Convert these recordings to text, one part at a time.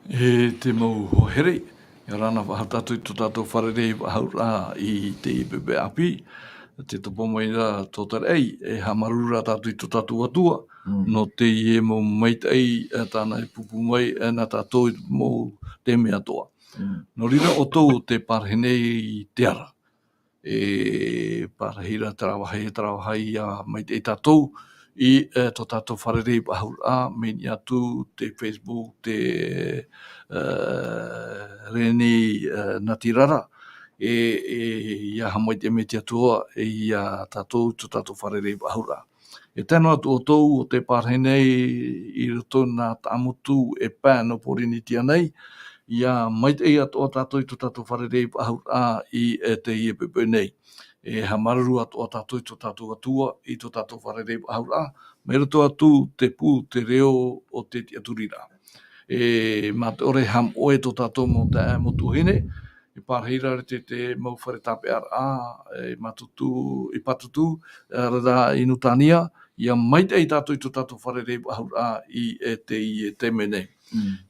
Te mau ho here, rana whahatatu i tatou wharerei haura I te pepe api, te topo mai ra tōtarei, hamarura tatu I tatou atua, no te ie mo maite ai tāna pupu mai na tatou mo te mea toa. No rira o tō te parhenei te ara. Parahira trawahai mai te tatou I to tatou wharerei haura meni atu te Facebook, te reni natirara ia hamai te meti atua ia tatou to tatou wharerei haura. Tēnā atu o tōu o te parhenei I roto nā tamutu pā no porinitia nei, ia maite ia toa tātou I to tātou wharerei haura I teie pepe nei. Hamararu atu o tātou I to tātou atua I to tātou wharerei haura, me roto atu te pū te reo o te aturira. Mā te ore ham oe to tātou mo te motu hene, I pārheira te mau whare tāpe ara, matutu, I patutu, rara inutania, ia maite I tātou I to tātou wharerei haura I teie te mene.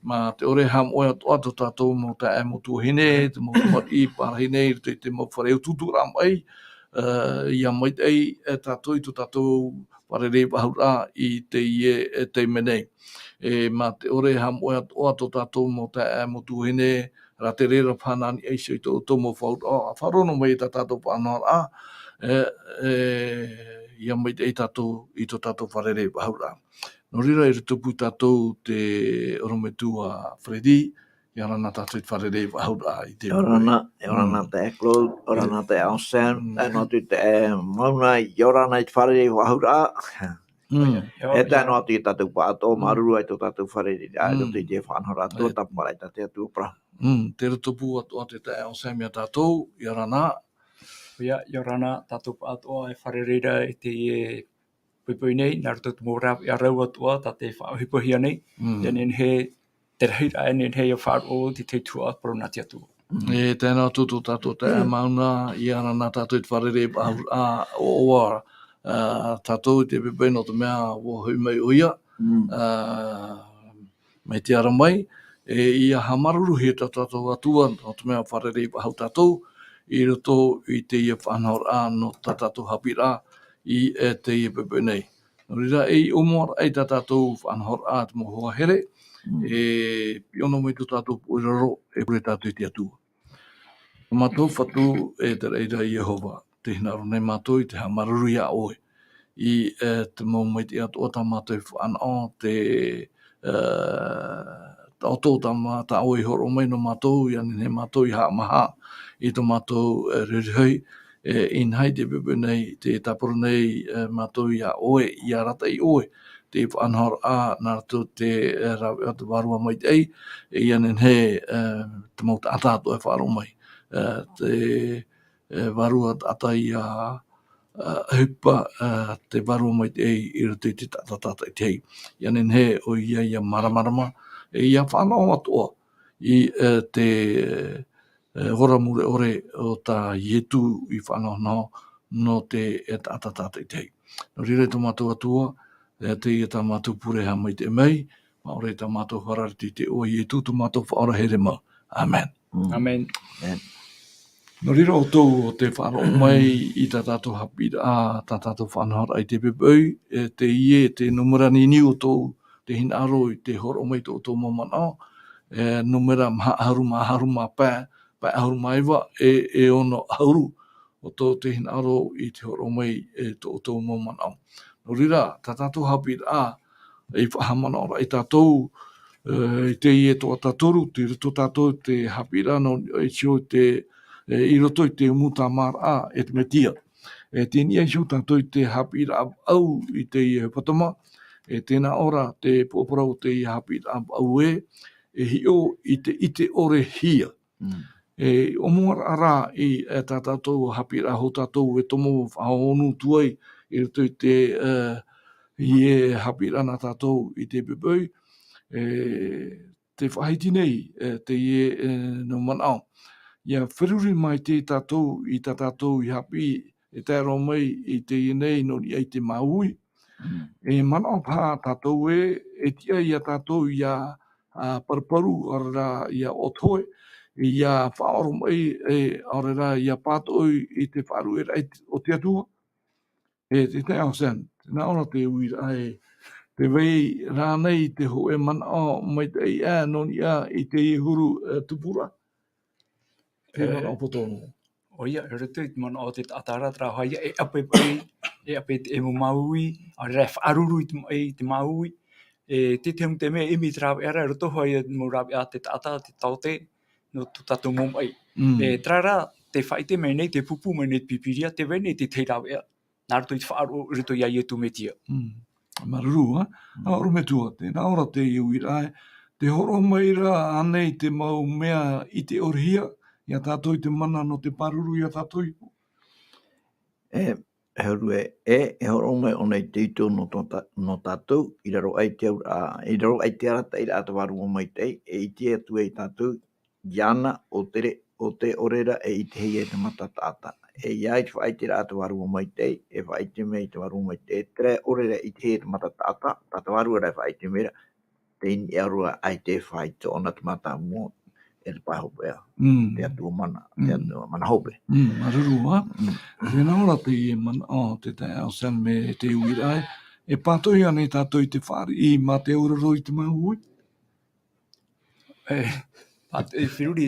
Ma te ore ham oe atoa to tātou mo te motu hene, te motu mat I pārhene, te mau whare ututu ramai, ia maite ai tātou I to tātou wharerei haura I teie te mene. Ma te ore ham oe atoa to tātou mo te motu hene, ra te rera whanani eisio I tō tomo whaura, wharono mai I tātou whanara, ia maite ai tātou I tō tātou wharerei haura. No rira I tupu tātou te orometua Fredi, ia rana tātou I wharerei haura I te Orana te Claude, orana te Alsan, no tu te mauna I orana I wharerei haura. E tēnā atu I tātou pātō, maruru ai tō tātou wharerei, ai roto I te whanhora, tuatapara I te atua. Te tupu atu te te Alsan mea tātou, ia rana. Ia rana tātou pātō ai wharereira I te pupui nei, nā roto te mōrau I arau atua, tā te whaohipohia nei, nen he te rahira nen he o faaroo te te tua paronati atua. Tēnā tūtu tātou te mauna, ia rana tātou I wharerei o oa, tātou te pepe no te mea o hui mai uia, mai te ara mai, ia hamaruru he tātou atua no te mea wharerei hau tātou, I roto I teie whanhora no tātou haapiiraa I teie pepe nei. No rira umoara ai tātou whanhora te mohoa here, piono mai tu tātou puiraro pure tātou te atua. Mātou whatu te reira Jehova, te hinaro nei mātou I te hamaruru ia oe. I te mau mai te atua tā mātou whanau, te tautou tā mātou oe horo mai no mātou, ia nene mātou I haa maha, I tō mātou ririhei, inhai te pepe nei, te tapuru nei mātou ia oe, ia rata I oe, te whanhora nā rato te rawe atu warua mai te ei, ia nene te mau te atato wharo mai. Te warua ata ia hupa te warua mai te ei, I rato I te tatata I te ei. Ia nene o ia maramarama, ia whanau atoa I te hora mure ore o tā hitu I whanau no te tatata I te ei. No rire tō mātou atua, te ia tā mātou pureha mai te mei, maore tā mātou wharariti te o hitu tō mātou whaora here mau. Amen. Amen. No rira o tōu o te wharo mai I tā tātou haapiiraa, tā tātou whanhara I te pepeu, te ie, te numera nini o tōu, te hinaro I te horo mai tō tō mamanao, numera maharuma pā ahuru maiwa, ono hauru o tō te hinaro I te horo mai tō tō mamanao. No rira, tā tātou haapiiraa, I whahamanao I tātou, I te ie tō taturu, te rito tātou te haapiiraa, no I sio te I roto I te umu TAMARA te MESIA. Tēni ai sio tātou I te haapiiraa au I te hepetoma, tēnā ora te pōparau te haapiiraa au hio I te ite-ore-hia. O mua ara I tā tātou haapiiraa ho tātou tomo whahonu tuai I roto I te haapiiraa nā tātou I te pepeu, te whahiti nei te no manao. Ia whiruri mai te tātou I tā tātou I hapi te aro mai I te nei no I te maui. Manao pā tātou tia ia tātou ia Parparu, ora ia otoe, ia whaorum ora ia pato I te faarue o te atua. Te teo sen, na ora te uira te wei rānei te ho mana o mai te noni I te huru tupura. Te mana o potono. O ia, roto I mana o te atara tra haia ape te maui, a ref aruru I te maui, te mea imi tra era roto haia mo rabi a te tata, te taute, no tatou mom ai. Trara, te whaite mei nei, te pupu mei nei pipiria, te wei nei te rabi a. Nā roto I te whaaru roto ia I tu metia. Maruru, na ora me tua te, na ora te iuira te horo mai ra anei te mau mea ite-ore-hia, ia tātou I te mana no te paruru ia tātou I. Haurue horo mai o nei teito no tātou, I raro ai te arata I ra atawaru o mai tei, itea atu tātou, iana o te orera ite-hia te matatata. Ia I te whaite ra atawaru o mai tei, whaite mei te waru o mai tei, tre orera ite-hia te matatata, tatawaru ra whaite mera, te ini arua ai te whaite o na te mata mua, te pahopea, te atua mana hope. Maruru, Tēnā ora te mana te tau sen me te uira pātoi ane tātou I te whāri ma te uraro I te maui. Whiruri,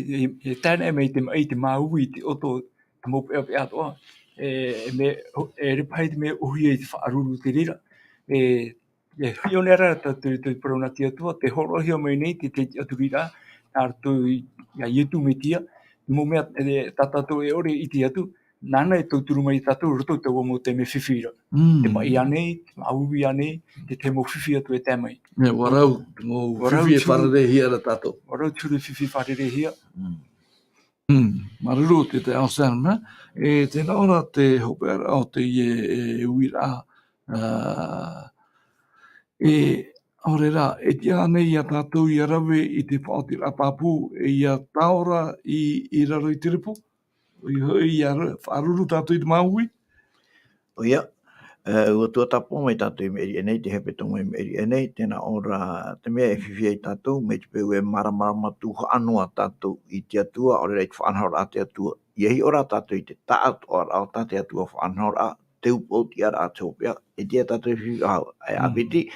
tēnei mei te maui, te oto, te mopu e atoa, repai te mea uhi te whaaruru te rira. Hionera te parona te atua, te horohia mei nei, te aturira, nā rato ia hitu me tia, mo mea tatato ore I te atu, nāna tauturu mai tatou roto tau mo te me whiwhira. Te mai anei, te maui anei, te mo whiwhi atu tēmai. Warau, mō whiwhi wharerehia ra tātou. Warau tūru whiwhi wharerehia. Maruru te tau sen, tēnā ora te Hebera o te uira aore rā, tia nei ia tātou I arawe I te whaotira papu ia taora I raro I te ripo. I whaaruru tātou I te maui. O ia, ua tuatapapa mai tātou I meri enei, te hepetoma I meri enei, tēnā ora te mea whiwhi tātou, me te peu marama tuha anua tātou I te atua, ore rei te whaanhaura a te atua. Iehi ora tātou I te taat o rao tā te atua whaanhaura, te upoti ara a te hopea, tia tātou whiwhi au, Aiphiti,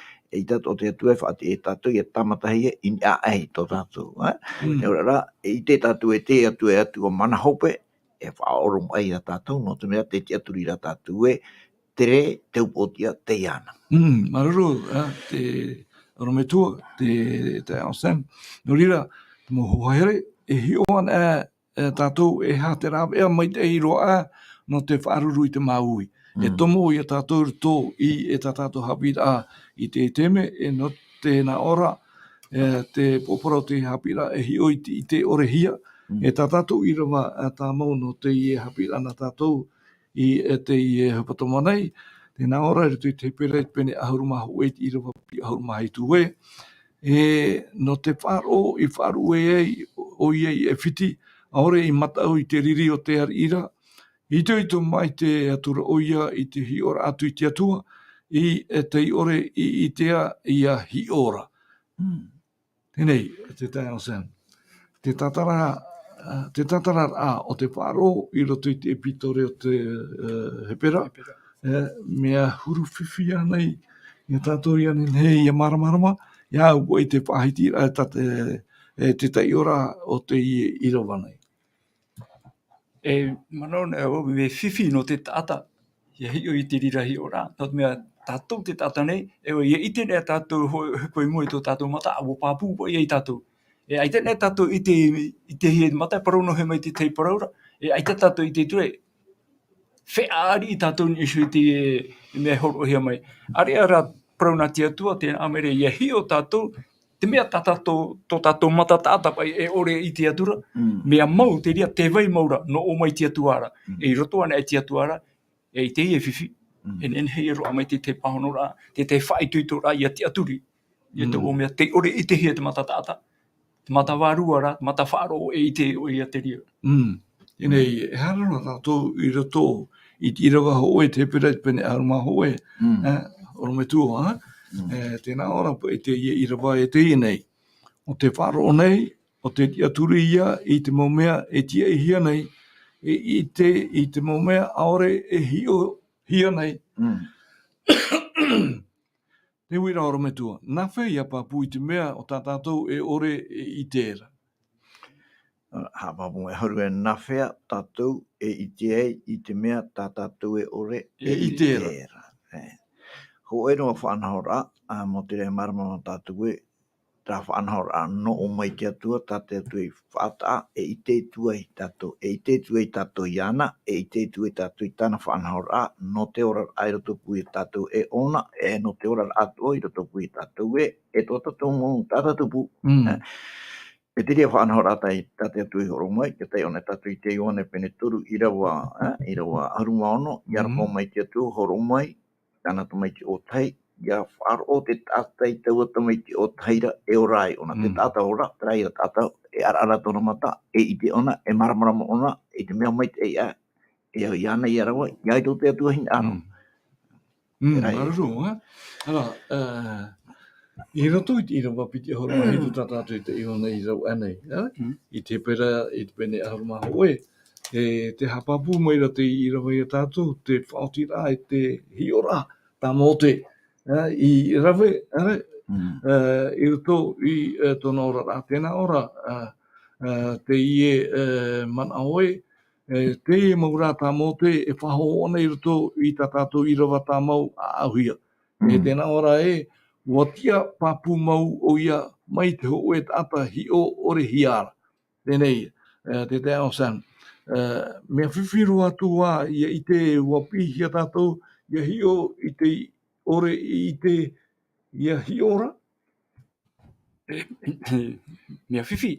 tātou o te atua whaati tātou, tamatahi in ai tō tātou. Te ora rā, te tātou te atua mana hope, whaorum ai a tātou, no te mea te aturi ra tātou tere te upotia te iana. Maruru, te rometua, te aosen. No rira, mo hohere, hioan tātou hate rāwea mai te iroa no te whaaruru I te maui. Tomo I a tātou rito I tātou haapiiraa I te teme, no tēnā ora, te popora o te haapiiraa hio I te ite-ore-hia, tātou Irava tā mau no te haapiiraa na tātou I te hepetoma nei, tēnā ora rito I te Hebera I pene ahuruma hoi I Irava pi ahuruma hitu no te faaroo I faarue o ia I Aiphiti, aore I matau I te riri o te arii, itoito mai te atura o ia I te hiora atu I te atua, I ite-ore I itea ia hiora. Tēnei, te tau sen. Te tatara o te faaroo I roto I te epitore o te Hebera, mea huru whiwhi anei, ia tātou ia nei ia maramarama, ia ua I te whahitira te ite-ora o te Irava nei. Manone, me whiwhi no te tata, ia hio I te rirahi ora, no te mea tātou te tata nei, ia ite nei tātou hoi moi tō tātou mata, awo pāpū po ia I tātou. Aite nei tātou I te hie mata, parau no he mai te tei paraura, aite tātou I te tue, whea I tātou ni isu I te mea horohia mai. Ari ara parau nā te atua, te amere, ia hio tātou, te mea tata tō tātou mata tātapai ore I te atura, mea mau te ria te wai maura no o mai te atuara. Roto ana te atuara, I te ie whiwhi. En hei roa mai te pahonora, te whaituito ra ia te aturi. Ia te o mea te ore I te hia te mata tāta. Te mata wārua te mata whaaro I te o ia te ria. Inei, harana tātou I roto I te Irava hoe, te Hebera I pene aruma hoe, oro me tua, tēnā ora po I te Irava teie nei. o te faaroo nei, o te ite-ore-hia i te momea e ite-ore-hia nei, i te momea aore e hio-hia nei. Te wira ora me tua. Nā whai a papu i te mea o tā tātou e ore e ite-era. Hapapu e horu e nawhea tātou e itea i te mea tā tātou e ore E ite-era. Ho e noa whanahora, mo te rei marama tātou e, tā whanahora no o mai te atua, tā te atua i whata, e ite tua i tātou, e ite tua i tātou i ana, e ite tua i tātou i tāna whanahora, no te ora ai roto pui i tātou e ona, e no te ora atua i roto pui i tātou e tō tātou mō tātou pu. E te rea whanahora tai tate atu i horo mai, ke tei one tatu i te ione pene turu Irava arunga ono, i arapa mai te atu horo mai, tāna tu mai te o tai, ia whaaro te tata i tau ata mai te o taira e o rai, ona te tata ora, trai a tata, e ara tona mata, e i te ona, e maramarama ona, e te mea mai te e i ana i arawa, i aito te atu hin ano. Mararu, Ara, I roto i te Irava piti horo mai hitu tātātou i te iona i rau anei. I te pera, i te pene ahoro maha oe. Te hapapu mai ra te Irava i a tātou, te whaotira i te hiora, tā mote. I Irava, i roto i tōna ora rā tēnā ora, te ie mana oe, te ie maura tā mote e whaho ona i roto i tā tātou Irava tā mau a auhia. E tēnā ora watia papu mau o ia mai te ho e tata ite-ore-hia. Tēnei, te te ao san. Mea whiwhiru atu wā, ia i te wapi hia tātou, ia hio i te ore i te ia hiora. Mea whiwhi.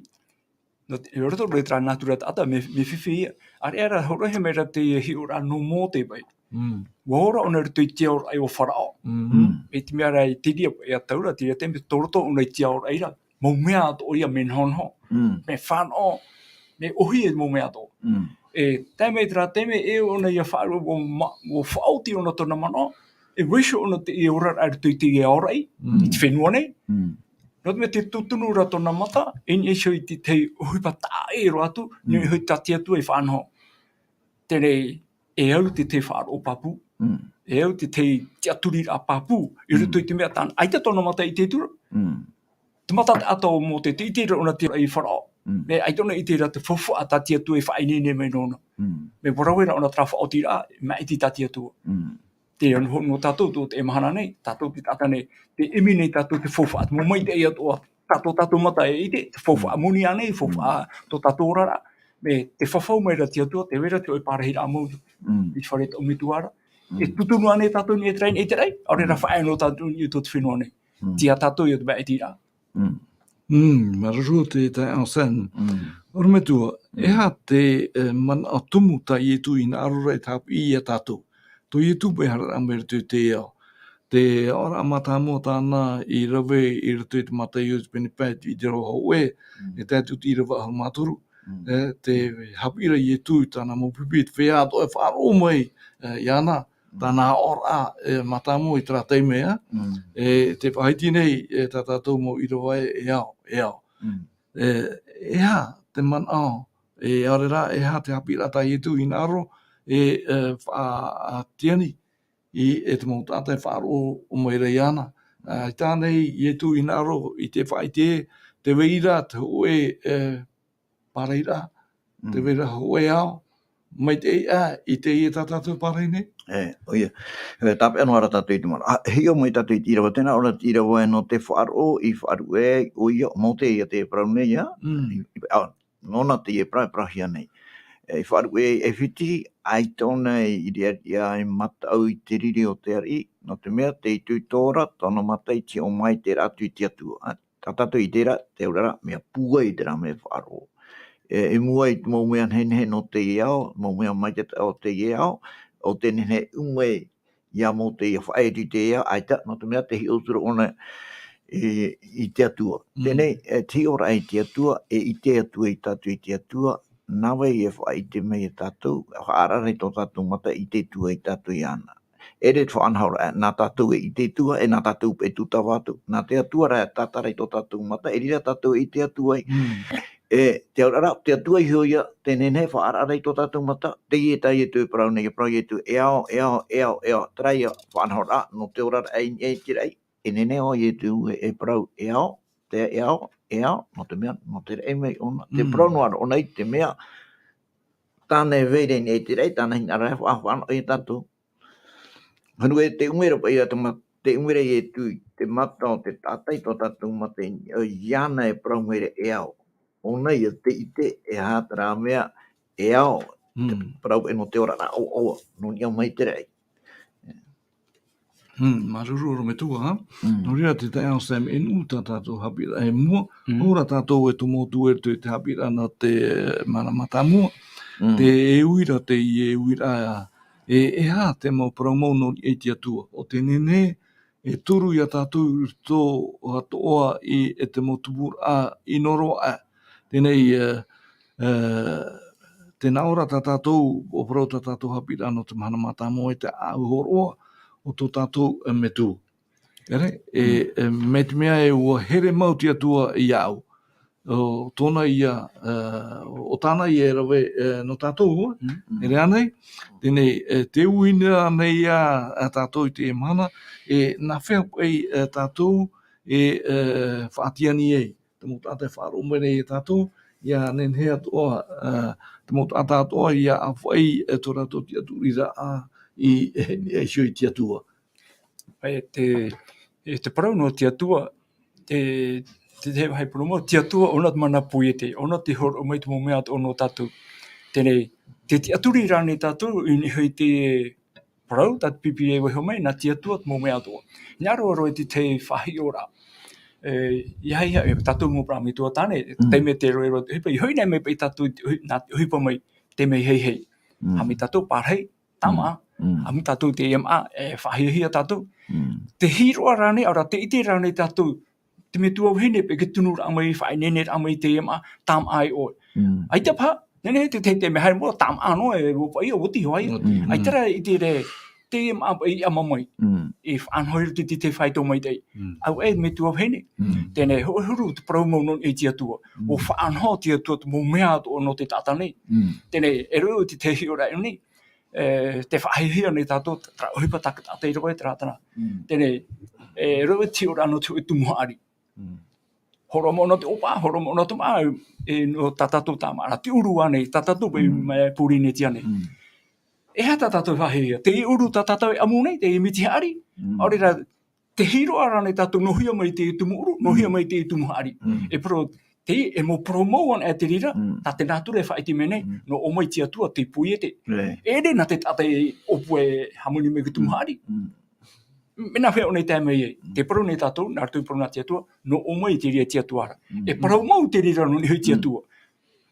No te roto rei tra natura tata me whiwhi ia. Are era horohe mei ra te hiora no mō te bai. Wahora ona rito i tea ora ai o Parau. E te mea rai tiria e a taura, tiria tempe toroto ona i tea ora aira. Mau mea ato o ia men honho. Me whanau, me ohi e mau mea ato. E teme tra teme e ona ia whaaro o whaoti ona tona mano. E wisho ona te e ora ai rito i te e ora ai. I te whenua nei. Nō me te tutunu ra tona mata, e ni e i te tei uhipa tā e ro atu, ni hui tati atu e whanho. Tere e au te te whaaro papu. E au te te aturi a papu. I ruto i te mea tāna. Ai te tona mata i te tura. Te mata te ato mō te i te ona te i wharao. Me ai tona i te ra te whawha a tati atu e whainene me nona. Me warawera ona tra whaoti ra, me ai te tati atu. Te anu no tātou tō te mahana nei, tātou te tata nei, te emi nei tātou te whawha atu. Mo mai te i atua, tātou mata e i te whawha muni anei, whawha tō tātou rara. Me te whawhau mai ra te atua, te wera te oi pārahira a mautu. I whare te omituara. E tutunu ane tātou ni e train e te rei, aore ra whae no tātou ni tō te whenua nei. Tia tātou i o te bea e tira. Mararu te tai ao san. Ora me tua, ha te mana o tumu ta i tu i nā arora e tāpu i a tātou. Tō i tu pe hara amere tu te ao. Te ora amata mo tāna i rawe i rato i te mata i o te pene pēt i te roha oe, e tātou ti rawa ahal māturu. Te haapiiraa i tu tāna mo pipi te whea ato e whaaro mai i ana. Tāna ora mata mo i tra teimea. Te whaiti nei tā tātou mo i rawa e ao. E ha te man ao. E aore rā e ha te haapiiraa tā i tu i naro e whaatiani. I te mau tātai whaaro o maira i ana. I tānei i tu i naro i te whaite te weira te hoe pareira, te weira hoe ao, mai te i te i tātou parei nei. Oia, tape anu ara tātou i te mara. Hio mai tātou i te Irava, tēnā ora te Irava e no te faaroo i faarue, oia, mau te i a te Parau nei, nona te i Parau hia nei. I faarue e Aiphiti, ai tōna i rea i mata au i te riri o te arii, no te mea te itoito tōna mata i te o mai te ratu i te atua. Tā tātou i tērā, te urara, mea pua i te rā mea faaroo. E mua i mau mea nhenhe no te iao, mau mea mai te o te iao, o te nhenhe umwe ia mo te ia whae i te iao, aita, no te mea te hi otura ona i te atua. Tēnei, te ora i te atua, i te atua i tātou i te atua, nawe i e whae i te mea tātou, haarare tō tātou mata i te tua i tātou i ana. Ere to anhaura na tatou I te tua e na tatou pe tutawatu. Na te atua rea tatarai to tatou mata, e rira tatou I te atua e te aurara, te atua I hoia, te nene whaararai to tatou mata, te ie tai e tu parau nei, parau ie tu e ao, trai a whanhaura, no te aurara e tirei, e nene o ie tu e parau e ao, no te mea, no te rei mei ona, te parau noara, ona I te mea, tāne veire nei tirei, tāne hinara whaafano e tatou. Hanu e te umera pa ia te umera e tu te mata o te tatai to tatou mata iana e praumere e ao. Ona ia te ite e hātara mea e ao. Te parau e no te ora na o no ia mai te rei. Maruru me tua, ha? No ria te tai au Sam e nuta tātou haapiiraa e mua. Ora tātou e tumu e te haapiiraa na te maramata mua. Te e uira te I e uira e hā te mau promo no I te atua. O te nene e turu ia tātou tō hatoa I e te motubura I noro a. Tenei te naora tātou o parau tātou haapiiraa no te maramata mua e te auhoroa o tō tātou me tū. Ere? Me te mea e ua here mau te atua I au. O tōna ia, o tāna I e rawe no tātou, ere anei, tēnei te uina nei a tātou I te mana, nā whea pei tātou whaatiani ei, te mo tātai faaroo mere I tātou, ia nenhe atua, te mo tātai atua ia a whai tō rātou te aturira I shui te atua. Te parau no te atua, te hai promo te atua ona te mana pui te ona te hor o mai te mea o no tatu tene te aturi rani tatu I hoi te parau tat pipi e ho mai na te atua mo mea to nyaro ro te whahi ora ia tatu mo pra mi to tane te me te ro he hoi nei me pe tatu na hui pa mai te me hei ha mi tatu parhei tama ha mi tatu te ma whahi hia tatu te hiro rani ora te ite rani tatu te me tua hene pe ke tunu ra mai whai nene ra mai te ma tam ai o ai te pa nene te me hai mo tam ano e wo pai o ti hoi ai tera I te re te ma ai ama mai if an hoi te whai to mai dei au e me tua hene tene huru te promo no e te atua o whan ho te atua mo mea o no te tata nei tene e ro te hiro ni te whai hia nei tato hipa takata te roi tratana tene e ro te ora no te tumuari horomono te opa, horomono te maa no tatato tamara, te uru ane, tatato pe puri ne tiane. E ha tatato whahea, te uru tatato e amu nei, te miti arii, aurera te hiro arane tato nohia mai te tumu uru, nohia mai te tumu arii. E pro, te e mo promo an e te rira, ta te nature whaiti menei, no o mai te atua te puiete. E re na te tate opue hamuni me tumu arii. Mena whea o nei te mei te parau nei tātou, nā tui parau nā te atua, no o mai te ria te atuara. E parau mau te rira no ni hui te atua.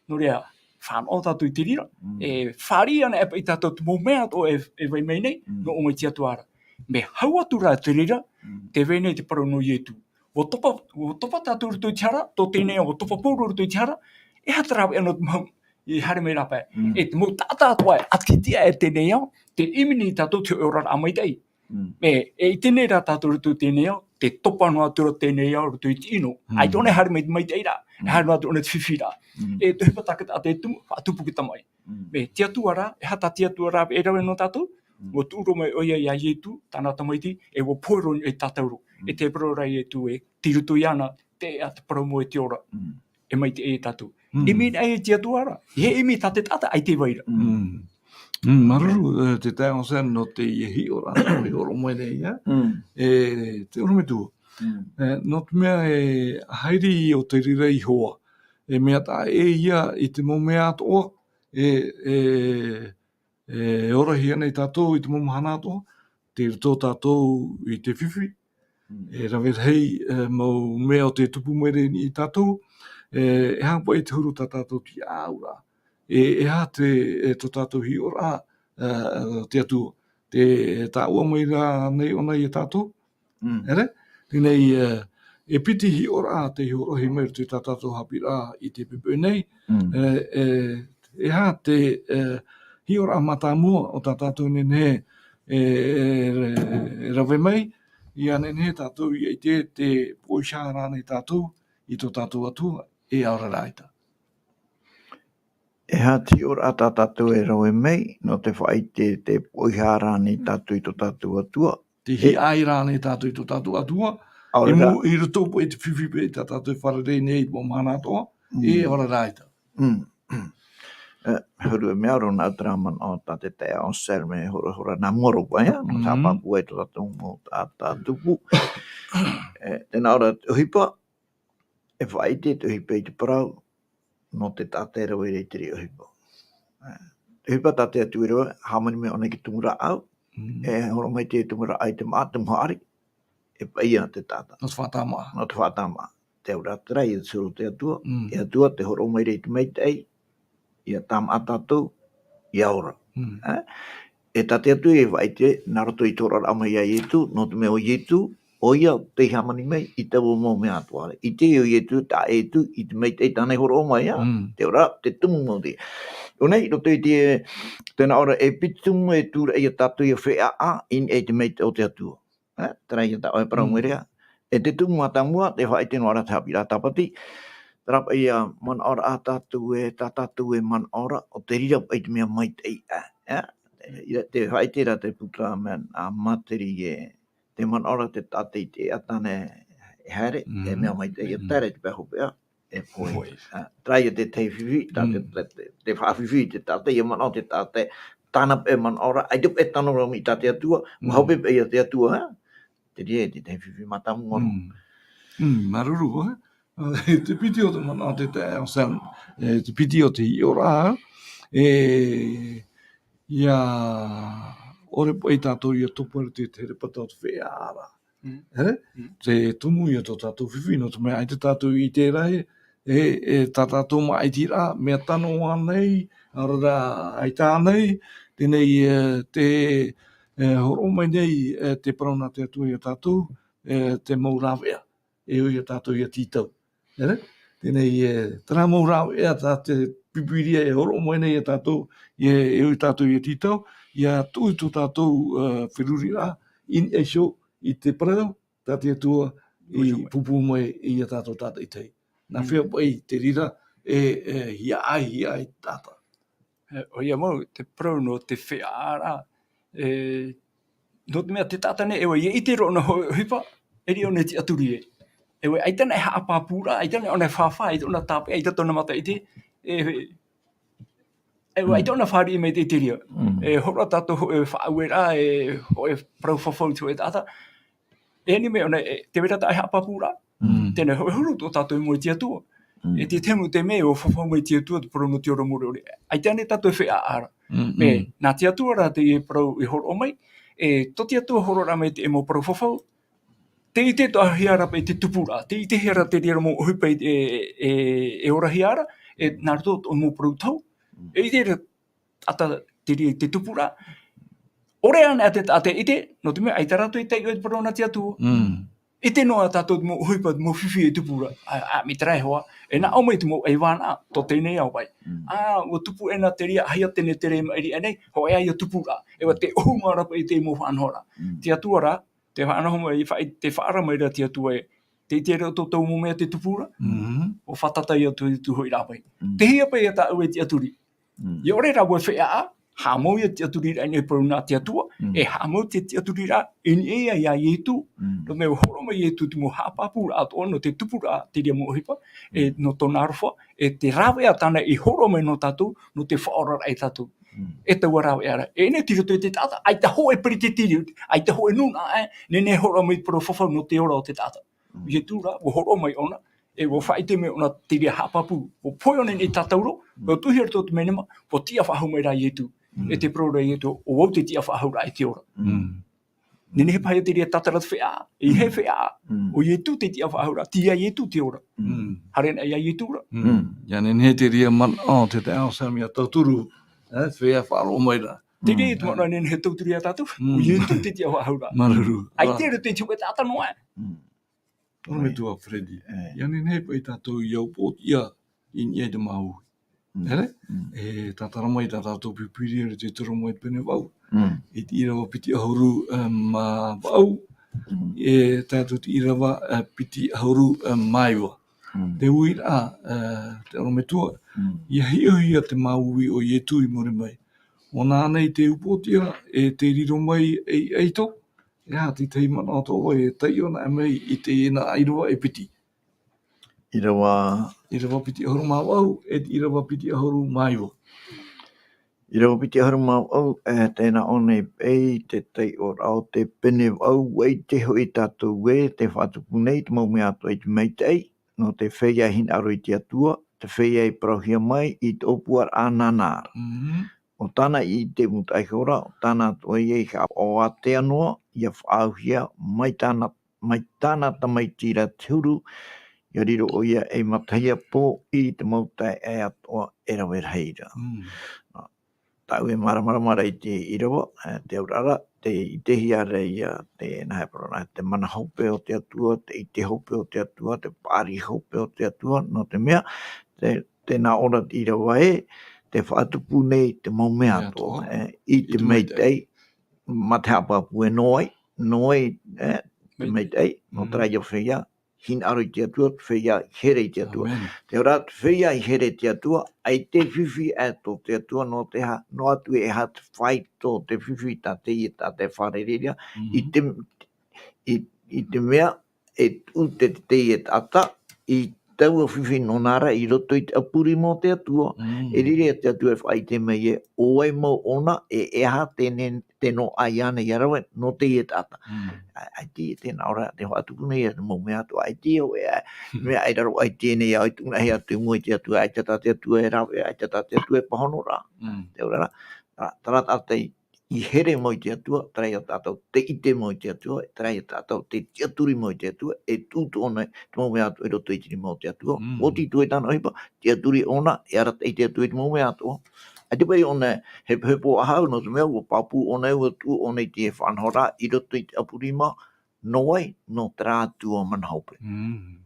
No rea, whanau tātou te rira, e whari ana e pa I tātou te mō mea o e vai mei nei, no o mai te atuara. Me hau atura te rira, te vei nei te parau no ietu. O topa tātou rutu I te hara, tō tēnei o topa pōru rutu I te hara, e hatarawe anō te mau, I hare mei rapai. E te mō tātātua e atitia e tēnei au, te imini tātou te ora a mai tei. Me e tēnei rā tātou rutu tēnei au, te topa no atura tēnei au rutu I te ino. Ai tōne hare mai teira, hare no atura te whiwhira. E te hipa takata a te tumu, whaatupu ki tamai. Me te atua rā, e hata te atua rā e rawe no tātou, o tūro mai oia ia ietu, tāna tamaiti, e o poiro I tātauro. E te parora ietu e tirutu iana, te a te paromo e te ora. E mai te e tātou. E mina e te atua rā, he imi tā te tata ai te waira. Maruru, te tai o sen no te iehi o rana, o oro moe nei, te oro me tua. No te mea e hairi o te rira I hoa. E mea tā e ia I te mo mea atoa, ore-hia nei tātou I te mo mahana atoa, te rito tātou I te whiwhi, e rawe hei mau mea o te tupu mere I tātou, e hangpa I te huru tā tātou ti aura. E ha te to tātou hi ora te atua. Te tā ua mai rā nei ona I tātou. Ere? Tēnei e piti hi ora te hi ora hi mai te tātou haapiiraa I te pepe nei. E ha te hi ora mata mua o tātou nene rawe mai, ia nene tatou ia te poisha rāne tatou, I tō tatou atua, aore raita. E hati ora ata tatou e rawe mei, no te whaite te poihara ni tatou I tō tatou atua. Te hi ai rāne tatou I tō tatou atua, I roto po te whiwhipe ta tatou wharerei nei po mana toa, aore raita. Huru e mea rona atraman o tate te o serme hora na moro pa ya, no tapa pua I tō tatou mo tata tupu. Tēnā ora uhipa, e whaite te uhipa I te parau, no te tate rawe rei tiri uhipa. Uhipa tate atu I rawe, hamani me ona ki tumura au, e horo mai te tumura ai te maa, te mohari, e paia te tata. No te whātama. No te whātama. Te ura trai, e suru te atua, e atua te horo mai rei te maite ia tam atatou, I aora. E tate atu e waite, naroto I tōra rama ia ietu, no te mea o ietu, o ia te hamani mai, I te mo mea atuare. I te o ietu, ta etu, I te maite tāne horo o mai, te ora, te tumu mo te. O nei, roto I te, tēnā ora e pitumu e tūra ia tātou ia whea a, in e te meite o te atua. Tēnā ia tā oe parau mwerea. E te tumu atamua, te waite no ara te haapiiraa tapati, Rapa ia man ora a tātou e man ora o te rira pai te mea maite te haite ra te putra man a materi te man ora te tate I te atane e haere e mea maite I tere te pehopea e poi. Trai te te whiwhi, te whawhiwhi te tate ia man o te tate tāna pe man ora, ai tup e tano rami I tate atua, mahope pe ia te atua, te rie te whiwhi matamu oro. Maruru, te piti o te mana te te aosan, te piti o te ite-ore-hia, ia ore po I tātou ia topere te repata o te whea ara. Te tumu ia tō tātou whiwhi, no te mea ai te tātou I te rahe, tā tātou ma airi-raa, mea tano anei, arara ai tānei, tenei te horo mai nei te parauna te atua ia tātou, te maurāwea, o ia tātou ia tītau. Tēnei tana maurāwea tā te pipiria e horo mai nei ia tātou, o tātou ia tītau, ia tū tō tātou whirurira, in e sho I te parau, tā te atua I pupu mai I ia tātou tāta I tei. Nā whea pai te rira hia ai tāta. O ia mau, te parau no te whea ara, no te mea te tāta ne, ewa ia ite ro na hipa, eri o ne te aturi Ewe, aitana e haapiiraa, aitana ona whawha, aitana tāpe, aitana tona mata ite. Ewe, aitana whāri me te iteria. Hora tātou whaauera, ho e parau whawhau tu e tāta. Ni me ona, te wera tā e haapiiraa. Tēnei huru tō tātou mo te atua. E te temu te me o whawhau mo te atua, te parau no te ora mure ore. Aitana tātou whea ara. Nā te atua rā te parau I horo o mai, to te atua horo rā me te mo parau whawhau, te ite to hiara pe te tupura, te ite hiara te rira mo hupe e ora hiara, nā rato o mo prutau, e ite ata te tupura, ore ana te ite, no te mea, ai tarato I te ioi parona te atua, ite no a tato mo huipa mo whiwhi e tupura, mi trai hoa, e nā omei te mo e wana, to tēnei au pai, o tupu e nā te ria, haia tēne te rei mairi anei, ho e ai o tupura, ewa te ohumara pa I te mo whanhora, te atua rā, te whaanoho mai, te whaara mai ra te atua te ite reo tō tau mo mea te tupura, o whatata I atu tuho I rāpai. Te hia pai ata au e te aturi. I ore rā ua whea a, hāmau ia te aturi rā, paru nā te atua, hāmau te aturi rā, ea ia ietu, no me horo mai ietu te mo hāpapura ato no te tupura, te ria mo hipa, no tō nāruwha, te rāwea tāna I horo mai no tātou, no te whaorara I tātou. E tau arau e ara. E ne tiro te tata, ai ta ho e peri te tiri, ai ta ho e nuna, ne horo mai paro whawhau no te ora o te tata. I tūra, o horo mai ona, e o whaite me ona te ria hapapu, o poi ona ni tatauro, o tuhira tō te menema, o tia whahau mai rā I etu, e te pro rā I etu, o au te tia whahau rā I te ora. Nene he pai te ria tatarat whea, I he whea, o I etu te tia whahau rā, tia I etu te ora. Harena I etu ra. Ia nene he te ria man, te te ao sami a tauturu, whea whaaro mai rā. Te rea tu mana nene he tauturi a tātou, o I etu te tia whahau rā. Maruru. Ai te re te tiu e tāta noa. Tōna me tua, Freddy. Ia nene he pai tātou I au pōt ia, in ia te mahu. Here? Tatara mai tā tātou pipiri e te toro mai pene wau. E te Irava piti ahuru ma wau. E tātou te Irava piti ahuru maiwa. Te uira, te arometua, ia hia te maui o ietu I more mai. O nānei te upotia e te riro mai e eito, ia te tei mana ato e tei ona mei I te ena Irava e piti. Irava Piti ahuru ma wau e te Irava piti ahuru maiwa. Irava piti ahuru ma wau tēnā one pei te ite-ore-hia te pene wau wei te hoi tātou we te whātupu nei te mau mea atua I te maite no te whea hin aro I te atua, te whea I parauhia mai I te opua ananara. O tāna I te mutaihora, o tāna atua I ka o ate anoa, ia whaauhia mai tāna tamaitira turu, ia riro o ia e matahia po I te mautai e atua e rawerheira. Tau e mara I te Irava, te aurara, te ite-ore-hia reia, te Hebera, te mana hope o te atua, te ite hope o te atua, te pari hope o te atua, no te mea, te nā ora te Irava te whaatupu nei te mau mea atua, I te maite, mate hapapu e noi, te maite, no te raia whea, hin aro I te atua, whea here I te atua. Te ora, whea I here te atua, ai te whiwhi ato te atua no atu e hat whai tō te whiwhi ta teie ta te wharereria, I te mea e tu te teie tata, I taua whiwhi no nara I roto I te apuri mo te atua, e riri te atua e whai te mei e oe mo ona e eha tēno ai ane I arawe no teie tata. Ai te tēnā ora te whaatupu nei e mo mea atua, ai te o e mea ai raro ai tēnei ai tūna hea te mua I te atua, ai tata te atua e rawe, ai tata te atua e pahonora. Te ora, tara tātai I here mo I te atua, tarai o tātou te ite mo I te atua, tarai o tātou te tiaturi mo I te atua, e tūtu ona te mau mea atua e roto I tiri mo te atua. O ti tue tāna hipa, tiaturi ona, e arata I te atua I te mau mea atua. Ai te pai ona hepo ahau no te mea, o papu ona ua tu ona I te whanhora, I roto I te apurima, noai no trātua manhaupe.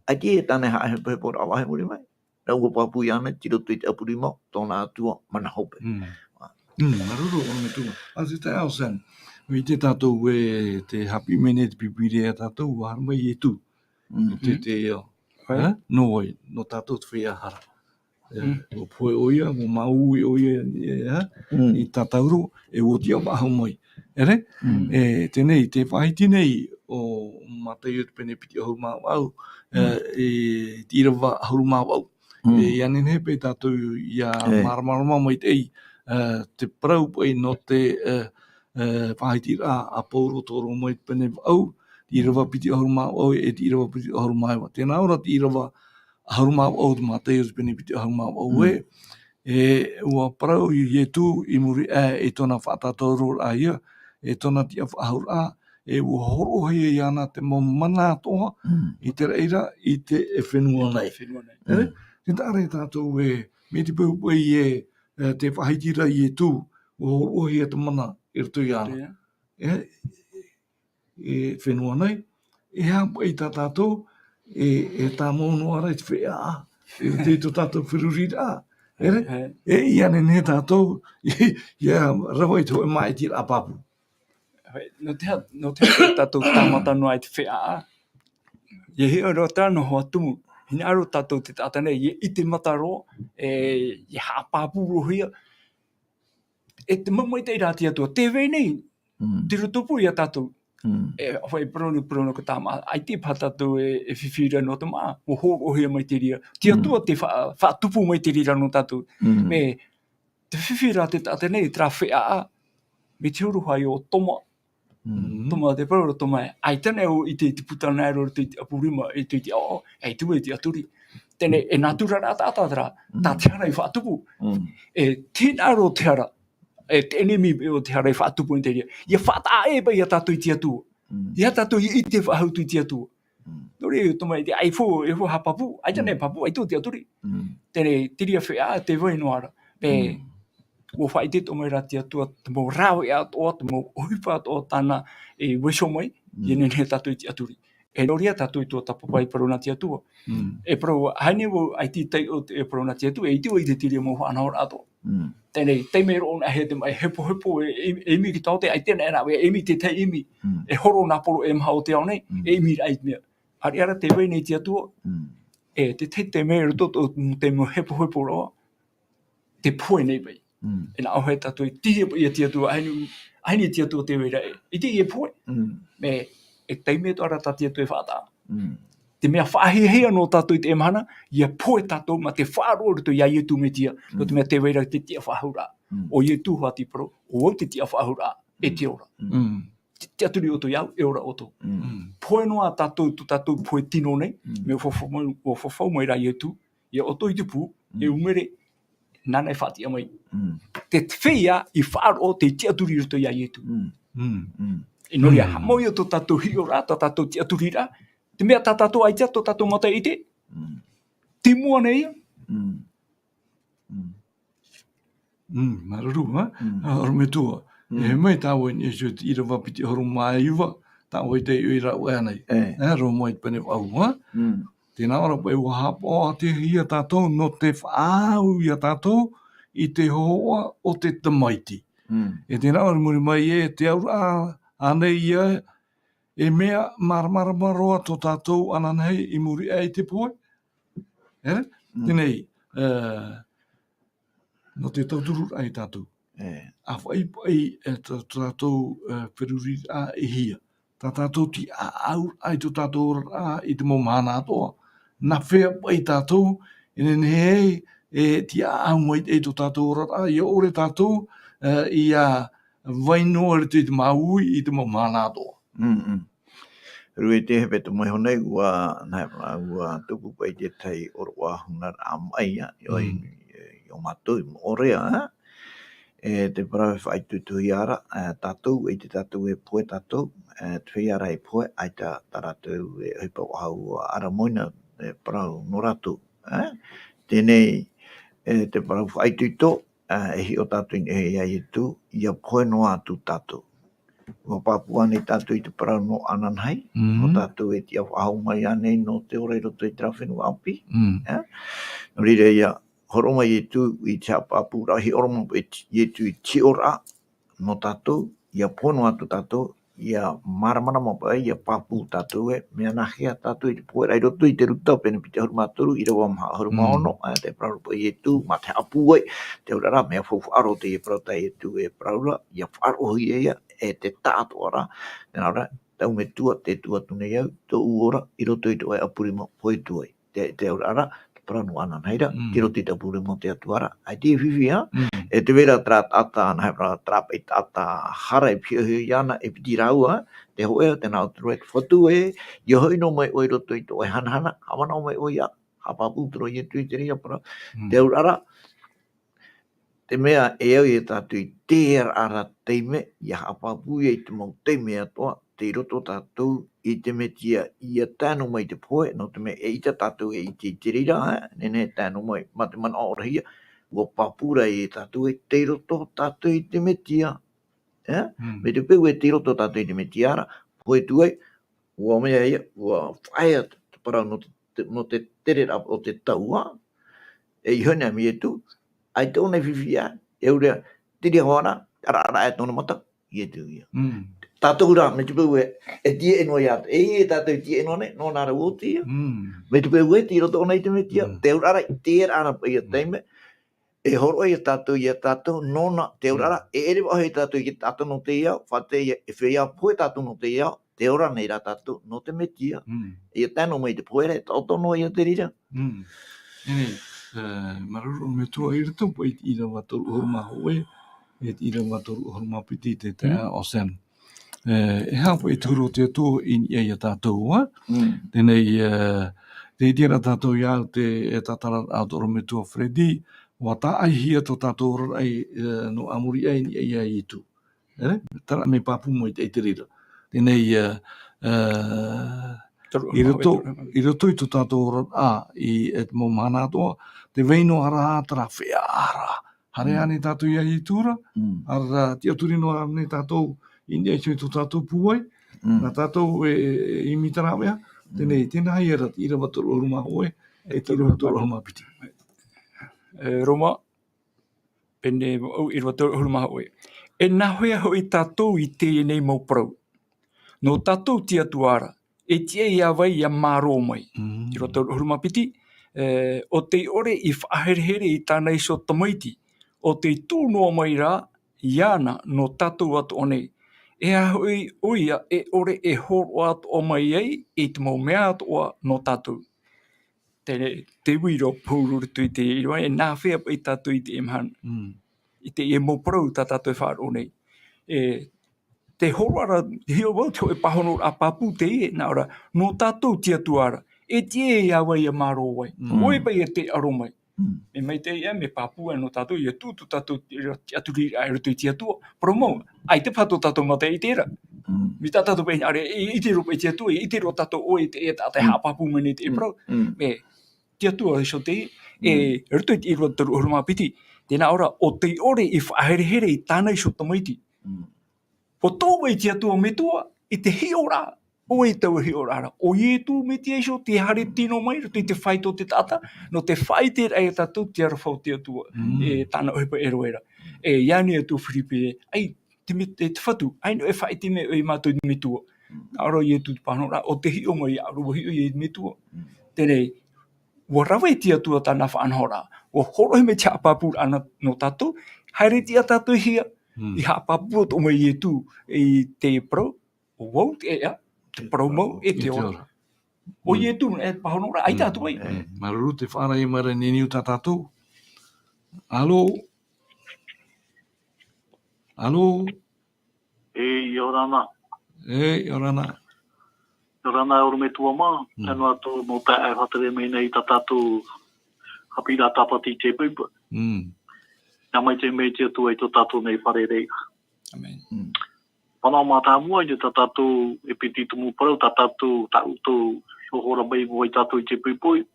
Ai te tāne hae hepo rawa he muri mai. Rau o papu I ana, ti roto I te apurima, tōna atua manhaupe. Maruru o me tūma. A te te ao sen, I te tātou e te hapi mene te pipiri e tātou, wahara mai e tū. Te eo. Noi, no tātou te whea hara. O poe oia, o mau I oia, I tātauro, e o tia waho mai. Ere? Tenei, te whahiti nei, o matai o te pene piti ahuru mā wau, e te Irava ahuru mā wau. E anene pe tātou ia maramarama mai te ei, te Parau pai no te whaitira a pauro toro mai pene au, te Irava piti ahuru mā wau e te Irava piti ahuru mā wau. Tēnā ora te Irava ahuru mā wau te mātai o te pene piti ahuru mā wau e ua Parau I tu I muri e tona whātātoro a ia, e tona tia whahura, e ua horohia I ana te mana toa, I te reira, I te e whenua nei. Te tare tātou me te pau te whahitira I tu, o horohia te mana I roto I ana. E whenua nei, e hapa I tā tātou, e tā mono ara I te whea, e te tō tātou whirurira. E iane ne tātou, ia rawa I tō e mai tira apapu. No te tātou tāmata noa I te whea. Ie he ora tāno hoa tumu. Hina aro tātou te tātane, ie ite mataro, ie haapapu rohia. E te mamai te irāti atua, te vei nei, te rutupu ia tātou. Hoi prono ka tāma, ai te pātātou e whiwhira no te maa, o hōrohia mai te ria. Te atua te whaatupu mai te ria no tātou. Me te whiwhira te tātane, tra whea, me te uruhai o toma. Toma te parau toma ai tane o I te putana ero te apurima e te ai tu e te aturi. Tene e natura rā tātara, tā te hara I whaatupu. E tēnā ro te hara, e tēne mi o te hara I whaatupu in te ria. Ia whata e bai a tātou I te atua. Ia tātou I te whahautu I te atua. Nori e toma I te aifo, e ho hapapu, ai tane papu, ai tō te aturi. Tene tiria whea, te vai no ara. O whai te tō mai rati atua, te mō rāwe atoa, te mō ohipa atoa tāna e wiso mai, I nene tātou I te aturi. e noria tatou I tuatapapa I Parau na tia tua. E Parau, haine wo ai titei o e Parau na tia tua, e tiu I te tiri mo whanau rato. Tēnei, teime ro na he te mai hepo e imi ki tau te, ai tēnei era, e imi te te imi, e horo na polo e maha o te au nei, e imi ai mea. Hari ara te wei nei tia tua, e te mea roto te mo hepo roa, te poe nei wei. E na auhe tatou I tihe I tia tua, haini tia tua te weira e. I te I e poe. Me, e teime to ara ta tia tua e whata. Te mea whaahihia no tatou I te emahana, ia poe tatou ma te whaaro roto ia ietu me tia, no te mea te weira te tia whahura. O ietu hati Parau, o te tia whahura, e te ora. Te aturi oto iau, e ora oto. Poe noa tatou, tu tatou poe tino nei, me o whawhau mai ra ietu, ia oto I te pū, e umere, nana e whatia mai. Te whia I whaaro te tia aturi roto ia ietu. E nori a hamoi o to tatou hi ora, to tatou tia aturi ra, te mea ta tatou aitea, to tatou mata ite, te mua nei ia. Maruru, ha? Oro me tua. E mai tāua ni e sio Irava piti horo mai iwa, tāua I te uira ua nei. Ro mai pane wau, ha? Tēnā ora pai ua hapo te hia tātou no te whaau ia tātou I te hoa o te tamaiti. E tēnā ora muri mai e te aura anei ia e mea maramara roa to tātou ananei I muri ai te poe. Tēnei, no te tauturu ai tātou. A whai pai e tātou whiruri a e hia. Tā tātou ti a au ai to tātou a I te mo mana atoa. Na whea pai tātou, e hei e ti a au mai e to tātou a I aore tātou I a wainoa te maui I te mo mana atoa. Rui te hepetoma honei ua tupu pai te tei oroa hunar a maia o matui mo orea e te parau e whaitutuhi ara tatou e te tatou e poe tatou te whi ara e poe ai ta taratou e hipa wahau ara moina e parau no ratu tēnei te parau whaituto e hi o tatou e hea I tu ia poe no atu tatou. O Papua ni tātou I te parau no ananhai, no tātou e tia whahau mai anei no te ore roto I trawhenu api. No rire ia, horoma I tu I te haapiiraa, hi oroma I tu I ite-ore-hia, no tātou, ia pono atu tātou, ia maramana mapai, ia papu tātou e, mea nahia tātou I te poe rai roto I te ruta, pene pite horumaturu, Irava maha horumaono, te parau pa I tu, ma te apu ai, te urara, mea whawharo te I parau tai I tu e paraura, ia wharo hi ia, e te tātua ra, tēnā ora, tau me tua, te tua tune iau, tō uora, I roto I tu ai apurima, poe tuai, te urara, te parau no ananaira, te roto I te apurima te atuara, ai te whiwhi ha, e te vera tra tata, na hebra tra pai tata, hara I pia hui ana, e piti raua, te hoe, te nao turu e te whatu e, ia hoi no mai oi roto I tu ai hanahana, hawana o mai oi a, hapapu turo I tu I te ria para, te urara, te mea e au I tātou I te ara teime, ia hapapu I te mau teime atoa, te roto tātou I te metia ia tāno mai te poe, no te mea e ita tātou e I te rira, nene tāno mai, ma te mana ite-ore-hia, ua papura I tātou e te roto tātou I te metia. Me te peu e te roto tātou I te metia ara, poe tuai, ua mea ia, ua whaia te parau no te tere o te taua, e I hone a mi e tu, ai te one whiwhia, e urea, tiri hawana, ara e tona mata, I e tu ia. Tātou rā, me te peu e tie enoa ia, e tātou tie enoa ne, no nara uoti ia. Me te peu e, ti roto ona I te metia, te urara, te ara pa ia teime, e horo ia tātou, nona, te urara, e ere waho I tātou I tātou no te iau, whate ia, e whia poe tātou no te iau, te ora nei rā tātou, no te metia. Ia tāno mai te poere, tautono ia te rira. Maruru me tua I rito, po I Irava toru horma hoe, e Irava toru horma piti te o sen. E hapa I turo te atua I tātou, tēnei te tira tātou iau te tatara autoro me tua Fredi, wa ta aihia to tātou ai no amuri ai ni ai tu. Tara me papu mo I te rira. Tēnei I roto I to tātou I et mo mana atoa, te veino ara tara whea ara. Hare ane tātou ia I tura, ara tia turino ane tātou I ni ai to tātou puai, Nā tātou I mitarawea, tēnā hai era Irava toro uruma hoe, tiro toro uruma piti. Roma, pene o Irava toro uruma hoe. Nā hoia hoi tātou I teie nei mau parau. No tātou tia tuara, teie ia vai ia maro mai. Irava toro uruma piti, o ite-ore I whaaherehere I tāna iso tamaiti, o te tūnoa mai rā, iana no tātou atu o nei. Hoi oia ore horo atu o mai ei, te mau mea atu oa no tātou. Te wiro pūruru tui te iriwa, nā whea pa I tātou I te emhan. I te mau parau tā tātou faaroo nei. Te horo ara, hio wau te hoi pahono a papu te nā ora, no tātou tia tuara, teie ia wai ia maro wai. Oi pa te aro mai. Me mai te ia, me papu no tātou, ia tūtu tātou aturi a roto I tia tua. Pero mau, ai te pato tātou mata I tera. Mi tātou pe are, I te ropa I tia tua, I te ro tātou oi te e tātai haapapu mani te e prau. Me, tia tua iso te roto I roto toru uruma piti. Tēnā ora, o ite-ore I whaaherehere I tāna iso tamaiti. Po tō mai tia tua me tua, I te hiora, o I tau hiora. O ietu me tia iso, te hare tino mai, roto I te whaito te tata, no te whaite ai tātou tia rafau tia tua, tāna ohepa eroera. Iani atu whiripe, ai, te whatu, ai no whaite me oi mātou me tua. Aro ietu te pānora, o te hio mai, aro hio I me tua. Tēnei, wa rawe tia tua tāna whaanhora, o horohe me tia apapur ana no tātou, haere tia tātou hia, I haapapu o mai ietu I te parau, o wau te ea, te parau mau te ora. O ietu e pahonora, ai tātou ai. Maruru te whārai mara niniu tā tātou. Alo? Alo? Yorana. Yorana. Yorana oro me tua mā. Tēnā atu mō tae whatere me nei tā tātou haapiiraa tāpati te puipa. Nā mai te me te atu tō tātou nei whare rei. Amen. Whanau mā tā mua I tā tātou Aiphiti tumu parau, tā tātou tauto hohora mai mo I tātou I te puipoi.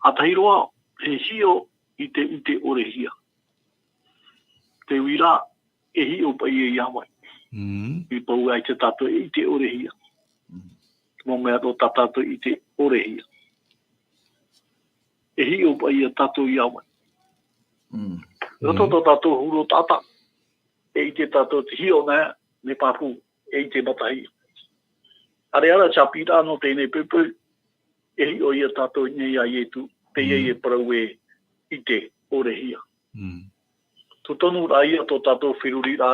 A tahiroa, he hio I te ite-ore-hia. Te wira, hio pa I iawai. I pau ai te tātou ite-ore-hia. Mō mea tō tā tātou ite-ore-hia. Hio pa I tātou iawai. Roto tō tātou huro tata. Te tātou te hio nea, me papu, te matahi. Are ara haapiiraa no tēnei pupu, hio I tātou nei a ietu, te ie parau ite-ore-hia. Tu tonu rā ia tō tātou whiruri rā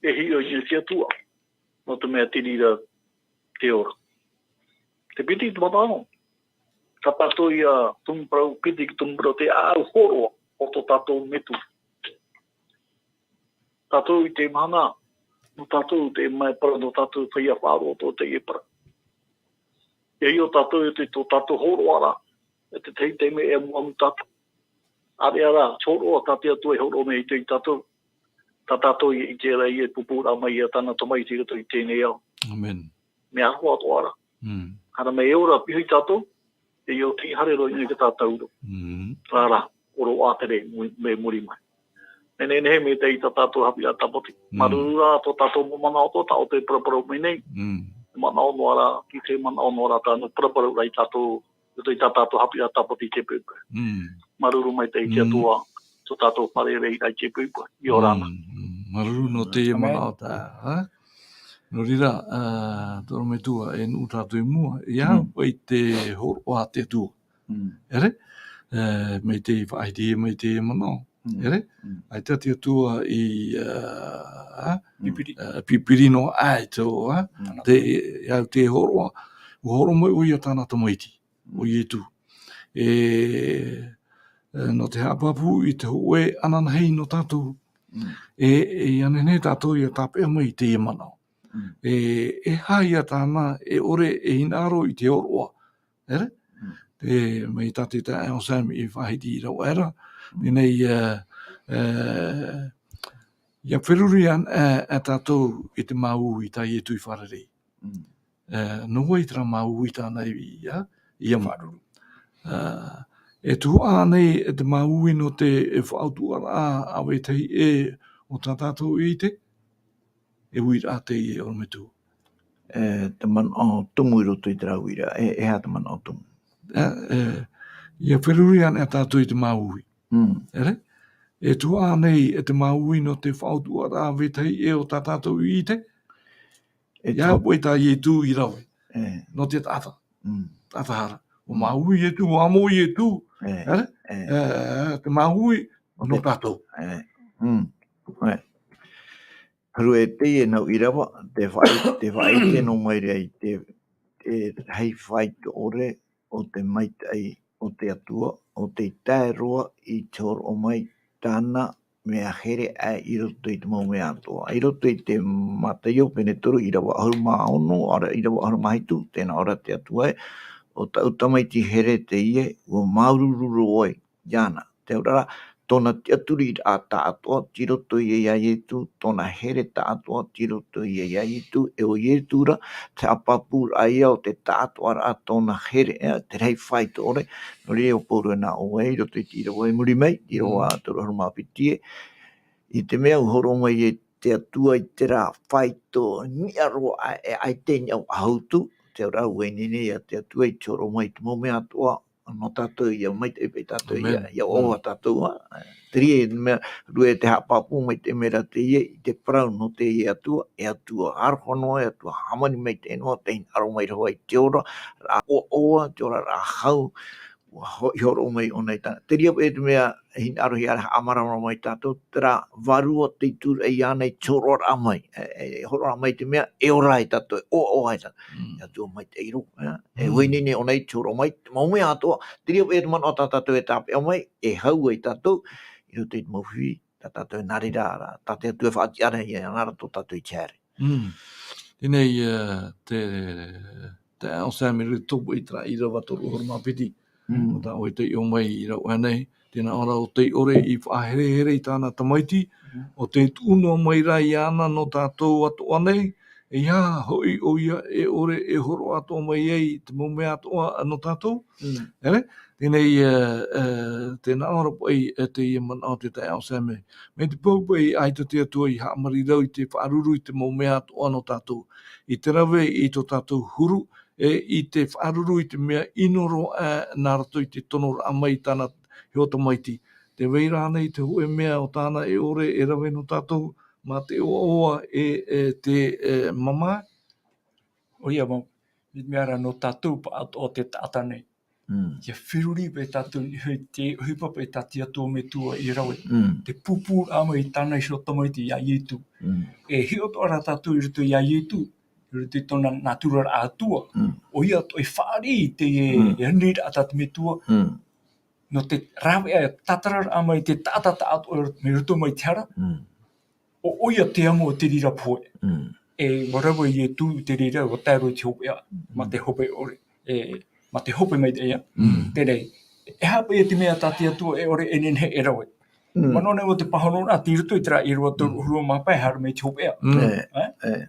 hio I tia tua, no te mea tirira te ora. Te piti tu matano. Tā tātou ia tumparau, piti ki tumparau te au horoa o tō tātou metu. Tātou I te mana, no tātou te mai para, no tātou whaia whāro tō te ie para. E hio tātou te tō tātou horoa rā, te te me e mua tātou. Are ara, choroa tātia tue horo me I te tātou. Tā tātou I te rei e pupura mai a tāna tomai te rato I tēnei au. Amen. Me ahua to ara. Hana me e ora pihui tātou, e o te harero I te tātou ro. Rāra, oro ātere me muri mai. Nene nehe me te I tā tātou haapiiraa tāpoti. Marurura tō tātou mo mana o tō, tā o te paraparau me nei. Mana o noara, ki te mana o noara tānu paraparau rai tātou, I tā tātou haapiiraa tāpoti te pupu. Maruru mai te I te atua, tō tātou whare rei rai te pupu. I orana. Maruru no te mana o tā. No rira, tōro me tua e nū tātou I mua, ia wai te horo a te tua. Ere? Mei te whaiti e mei te mana o. Ere? Ai te atua I pipiri no ai tō, te horo, horo mai ui a tāna tamaiti, o ietu. No te hapapu I te hoe ananahei no tātou, anenei tātou I a tāpea mai te e mana. Hai a tāna, ore hinaro I te oroa. Ere? Mei tāte tā o sami I whahiti I rau era, nenei ia whiruri an a tātou I te mau I tā ietu I wharerei. No hoi tera mau I tāna ia maruru. E tuhua nei e te mau I no te whaautua rā awe tei o tā tātou I te, e ui rā te I oro me tū. te man o tumu I roto I te rauira, hea te man o tumu. Ia wheruri ane a tātou I te maui. Ere? E tua nei e te maui no te whautua rā vetai e o tā tātou I te. Ia poi tā I tu I rau. No te tata. Tata hara. O maui e tu, o amo I e tu. Ere? Te maui no tātou. Haru e teie nau Irava, te whaite no mai rei te hei whaite ore o te maite ai o te atua, o te ite-ore-hia I toro o mai tāna mea here I roto I te mau mea atua. I roto I te mataio pene toru Irava aharu maa ono, Irava aharu maa hitu, tēnā ora te atua o ta utamaiti here teie, o maurururu oi, iana, te urara, tōna te aturi a ta atua, tiroto I ia ietu, tōna here ta atua, tiroto I ia ietu, e o ietura, te apapur a ia o te ta atua a tōna here, te rei whaito ore, no rea o poru e nā o ei, roto I tira o e muri mei, tira o a toro haru maapitie, I te mea uhoro mai e te atua I te rā whaito, ni aroa e ai tēni au ahautu, te ora ue nini a te atua I toro mai te mo mea atua, no tātou ia mai te epe tātou ia oa tātou te rie mea rue te hapapu mai te mera teie I te parau no te e atua arhonoa e atua hamani mai te enoa te aro mai rawa I te ora ra oa te ora ra hau I horo mai o nei tāna. Te ria e te mea hin arohi ara amarama mai tātou, te rā varua te tur e ianei toro ra mai. Horo ra mai te mea e ora I tātou, o ai tātou. Ia tua mai te iro. E huinini o nei toro mai, mau mea atoa. Te ria e te man o tātou e tāpe o mai, e hau ai tātou, I roto I te mawhi, tātou e nari rā, tātou e tue whaati ara I anara tō tātou I tēre. Tēnei te ao sāmiri tōpu I tra Irava toru horu mapiti. O tā oi te o mai I rau anei, tēnā ora o te ore I whahere I tāna tamaiti, o te tūno mai rai ana no tātou atoa nei, e ia hoi o ia e ore e horo atoa mai ei te mumea atoa no tātou, ere? Tēnei, tēnā ora pai e te ia mana o te tai ao sāme. Me te paupai ai te atua I haamari rau I te whaaruru I te mumea atoa no tātou. I te rawe I tō tātou huru, I te whaaruru I te mea inoro nā rato I te tono ra mai tāna heota maiti. Te weira nei te hoe mea o tāna e ore e rawe no tātou, mā te oa te mama. O ia mau, mea ra no tātou pa o te tata nei. Ia whiruri pe tātou te huipa pe tātia tō me tua I rawe. Te pupu ama I tāna I shotamaiti ia ietu. E hioto ara tātou I rito ia ietu, rito I tōna natura a Atua, o ia to I whaari te e nid a tātou me tua, no te rawe a tatarar ama I te tātata atua me rito mai te hara, o ia te amo te rira poe. E warawa I e tū te rira o tāro I te hope a, ma te hope ore, ma te hope mai te ia, terei. E hapa I te mea tātia tua e ore e nenhe e rawe. Manone o te pahanora, te rito I tera I rua tōru hurua mapai haru me te hope a.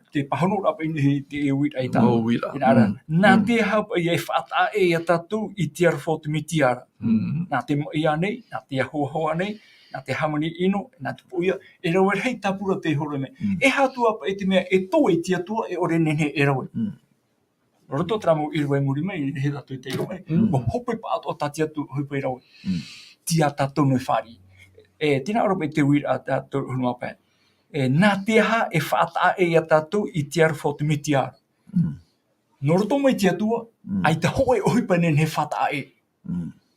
Te pahanora pa I te e wira I tāna. Nā te hapa I e whaata e a tātou I te arwho te mitiara. Nā te ia nei, nā te ahoa nei, nā te hamani ino, nā te puia, e rawe hei tapura te hore me. E hatua pa e te mea e tō I te atua e ore nenhe e rawe. Roto tramo I rawe muri mai, he tātou I te iro mai. Mo hope pa ato tāti atu hope I rawe. Tia tātou noi whari. E tina ora pe te wira a tātou hunu apai. Nā te ha e whaata e a tātou I te arwho te mitiara. No roto mai te atua, ai te hoe ohipa nen he whaata e.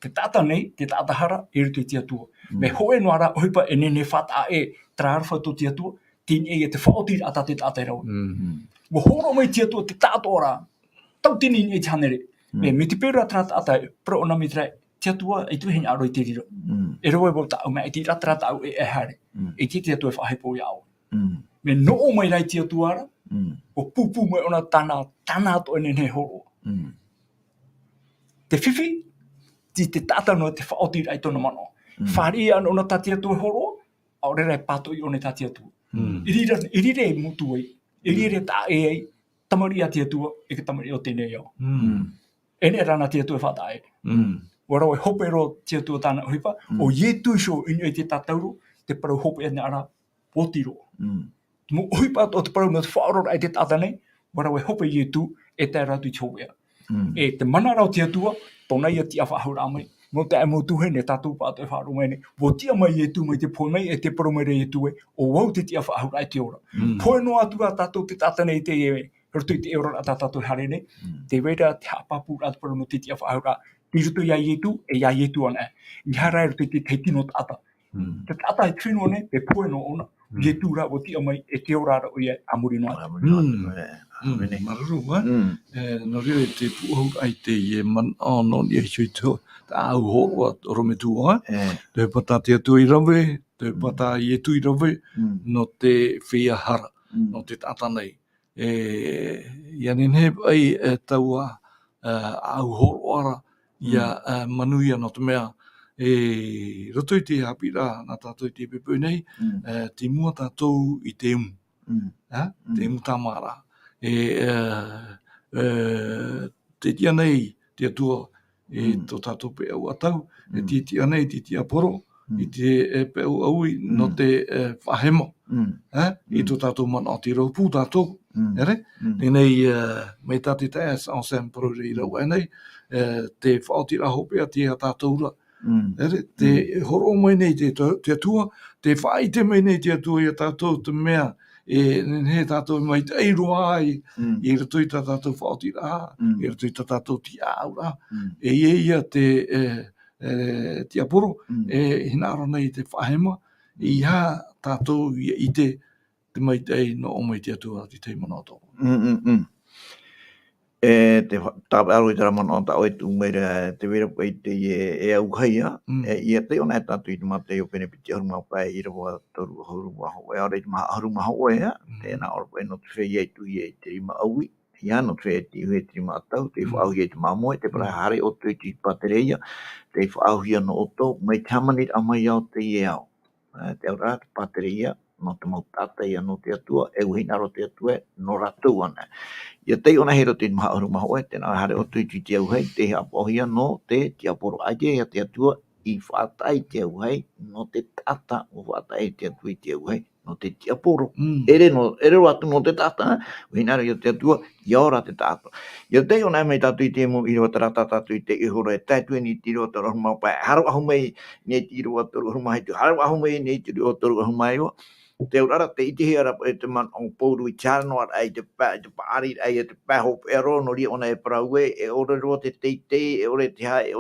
Te tata nei, te tata hara, e rito I te atua. Me hoe no ara ohipa e nen he whaata e tra arwha to te atua, tini e te whaotiri ata te tata e rawa. Mo horo mai te atua te tātou ora, tau tini ni e te hanere. Me te pera tra tata e, pro ona mi trai, te atua e tu heni aro I te riro. E rawa e bau tau mea, e ti rata au e hare. E ti te atua e whahepo I au. Me no o mai rai te atua ara, o pupu mai ona tāna ato e nene horo. Te whiwhi, te tata no te whaotiri ai tona mano. Whari ana ona tati atua e horo, aore rai pato I one tati atua. Irire e mutu ai, irire ta e ai, tamari a te atua, e ke tamari o tēnei au. Ene rana te atua e whata e. Wara e hope ro te atua tāna hipa, o ietu sho inu e te tatauro, te parau hope ane ara potiro. Mo hipa o te parau no te whaorora ai te tata nei, wara we hope ye tu e te ratu choia e te mana rau te atua tona ia tia whahura mai mo te mo tu he ne tatou pa te wharu mai ne wo tia mai e tu mai te poi mai e te promere e tu e o wau te tia whahura e te ora poi no atua tatou te tatane i te e rotu te ora tatou hare ne te wera te hapapu at prono te tia whahura ti rutu ia i tu e ia i tu ana i hara rotu te tino tata te tata e trino ne pe poi no ona ye tu ra wo tia mai e te ora o ia amuri no Maruru, no rio te puhau ai te ie man no ni hitu ta au ho rome tu te pata te tu I rave te pata ie tu I rave no te fia hara no te tata nei ia ne ai taua au ho ara ia manuia no te mea roto I te haapiiraa na tatou te pepe nei te mua tatou I te te TAMARA te tia nei te atua to tatou pe au atau te tia nei te tia poro I te pe au aui no te whahemo I to tatou mana o te raupu tatou nei mei tati te as on sem prore I rau nei te whaotira hopea te tatou ra te horo mai nei te atua te whaite mai nei te atua I tatou te mea he tatou mai te eiroa ai I rato I tatou whaotira I rato I tatou ti aura ia te aporo hinaro nei te whahema I ha tatou I te mai te no o mai te atua te te manoto te taparu I tara mana o ta oe tu meira te vera pai te e au haia ia te ona tatu I te mate o pene piti haruma pai Irava toru haruma ho e ore haruma ho e te na ora pai no te whea tu I te rima aui ia no te whea te rima atau te whaau I te mamoe te para hare o te patereia te whaau hia no oto mai tamanit a mai au te I au te aura te patereia no te mau tata ia no te atua e uhinaro te atua no ratu ana ia te ona hero te maha uru maho e tēnā hare o tui te au hei te apohia no te aporo aie ia te atua I whaatai te au hei no te tata o whaatai te atua I te au hei no te aporo ere atu no te tata uhinaro ia te atua ia ora te tata ia te ona mei tatu I te mo I roa tara tatu I te ihoro e taitu ni tiro toro huma pai haro ahu mei nei tiro toro huma hei tu haro ahu mei nei tiro toro huma hei te urara te ite-ore-hia e te man o pouru I chano ai te arii ai te paho pero no ri ona e Parau e ore ro te teie e ore te ha e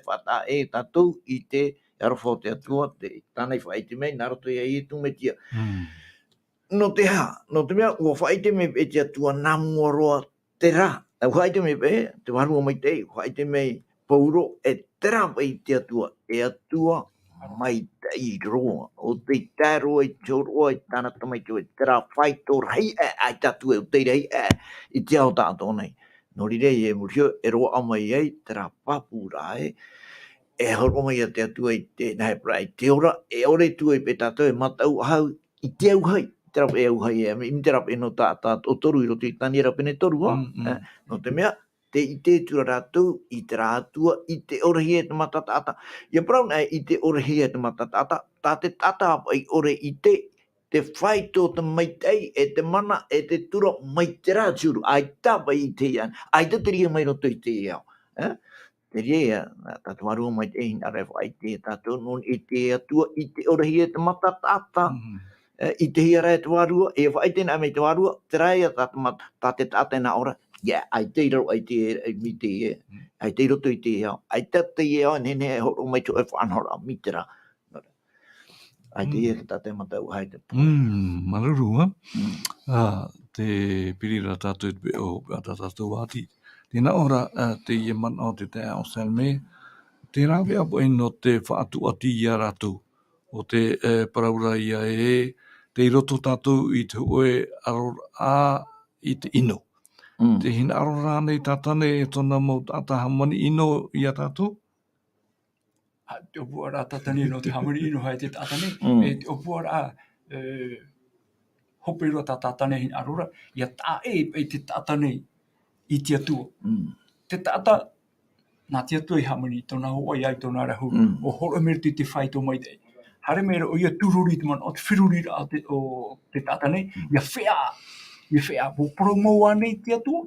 whata e tatou I te arofo te atua te tanei whaite mei naro te I tu me tia no te ha no te mea ua whaite me e te atua namua roa te ra whaite me te warua mai te whaite me pouro e te ra I te atua e atua maite I roa o te taro I toro I tana tamai tō e tera whaito rei ai tatu e o te rei I te ao tātou nei. No rirei e murio e roa amai ei tera papura e horo mai a te atua I te Hebera I te ora e ore tu e pe tātou e matau hau I te au hai. Tera e au hai e mi tera e no tātou o toru I roto I tani era pene toru no te mea te ite tura rātou I te rātua I te ore-hia te matatata. Ia Parau nei I te ore-hia te matatata. Tā te tata I ore I te whaito te maitei e te mana e te tura mai te rāturu. Ai tāpa I te ian. Ai te ria mai roto I te iau. Te ria tātou marua mai te hina rewa ai te tātou non I te atua I te ore-hia te matatata. I te hia rai te warua, e whaite nā mei te warua, te rai a tā te tātai nā ora, ai te iro ai te mi te e, ai te roto I te e au, ai te e au, nene e horo mai tu e whanhora, mi te rā. Ai te e tātai matau hai te pō. Maruru, te pirira tātou te o tātou wāti. Tēnā ora te ie mana o te ao salme, te rāwe apo no te whaatu ati ia rātou, o te paraura ia te roto tātou I te oe arora I te ino. Te hina arora nei tātane e tona mau tāta hamani ino ia tātou? Te opuara tātane no te hamani ino hai te tātane. E te opuara hope roa tā tātane hina arora. Ia tā e te tātane I te atua. Te tāta, nā te atua I hamani, tōna hoa iai tōna rahu. O horo merti te whaito mai te. Hare mera o ia tururi te man, o te whiruri o te tātane, ia whea i whea mo promoa nei te atua.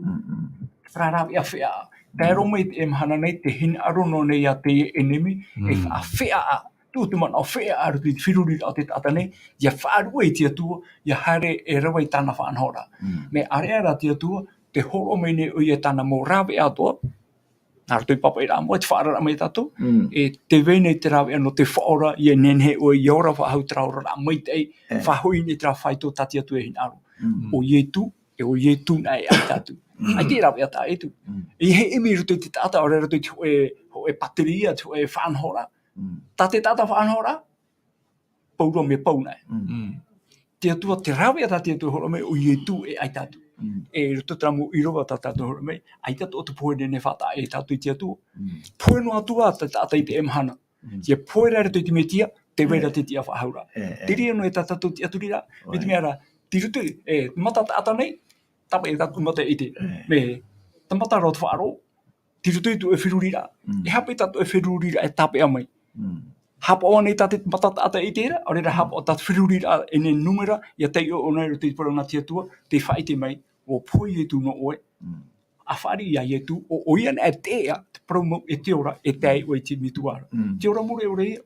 Whararau ia whea a. Tēro mai te emhana nei te hin arono nei a teie enemi, e wha whea a. Tu te mana o whea a ruti whiruri o te tata nei, ia faarue te atua, ia hare e rawa i tāna whaanhora. Me areara te atua, te horo mai nei ui e tāna mō rawe atua, nā rutui papa i rā mua, te whaarara mai tātou, e te vene te rawe ano te whaora, i e nenhe o i ora whahau traura rā mai te ei, whahui ni te rā whaito tati atu e hin aro. O ietu, e o ietu na e ai tātou. Ai te rawe ata e tu. I he imi rutui te tata, ore rutui te ho e pateria, te ho e whaanhora. Tā te tata whaanhora, pauro me paunai. Te atua te rawe ata te atua horo mai, o ietu e ai tātou. E ruto tramu Irava tātou horo mai, ai tātou o te poene ne whata e tātou te atua. Poeno atua te tata i te emhana. Ia poera rutui te metia, te weira te tia whahaura. Tiri anu e tātou te aturira, me te mea ra, ti rutu e mata ata nei, tapa e tātou mata ite. Me, ta mata rau te faaroo, ti rutu i tu e whirurira. E hape tātou e whirurira e tape a mai. Hapa o nei tātou mata ata itera, o reira hapa o tātou whirurira e ne numera, ia teie o nei rutu i parana te atua, te whaite mai, o poi e tu no oe. A whari ia e tu, o oian e tea, te promo e te ora, e tei o e te mituara. Te ora mure o reia.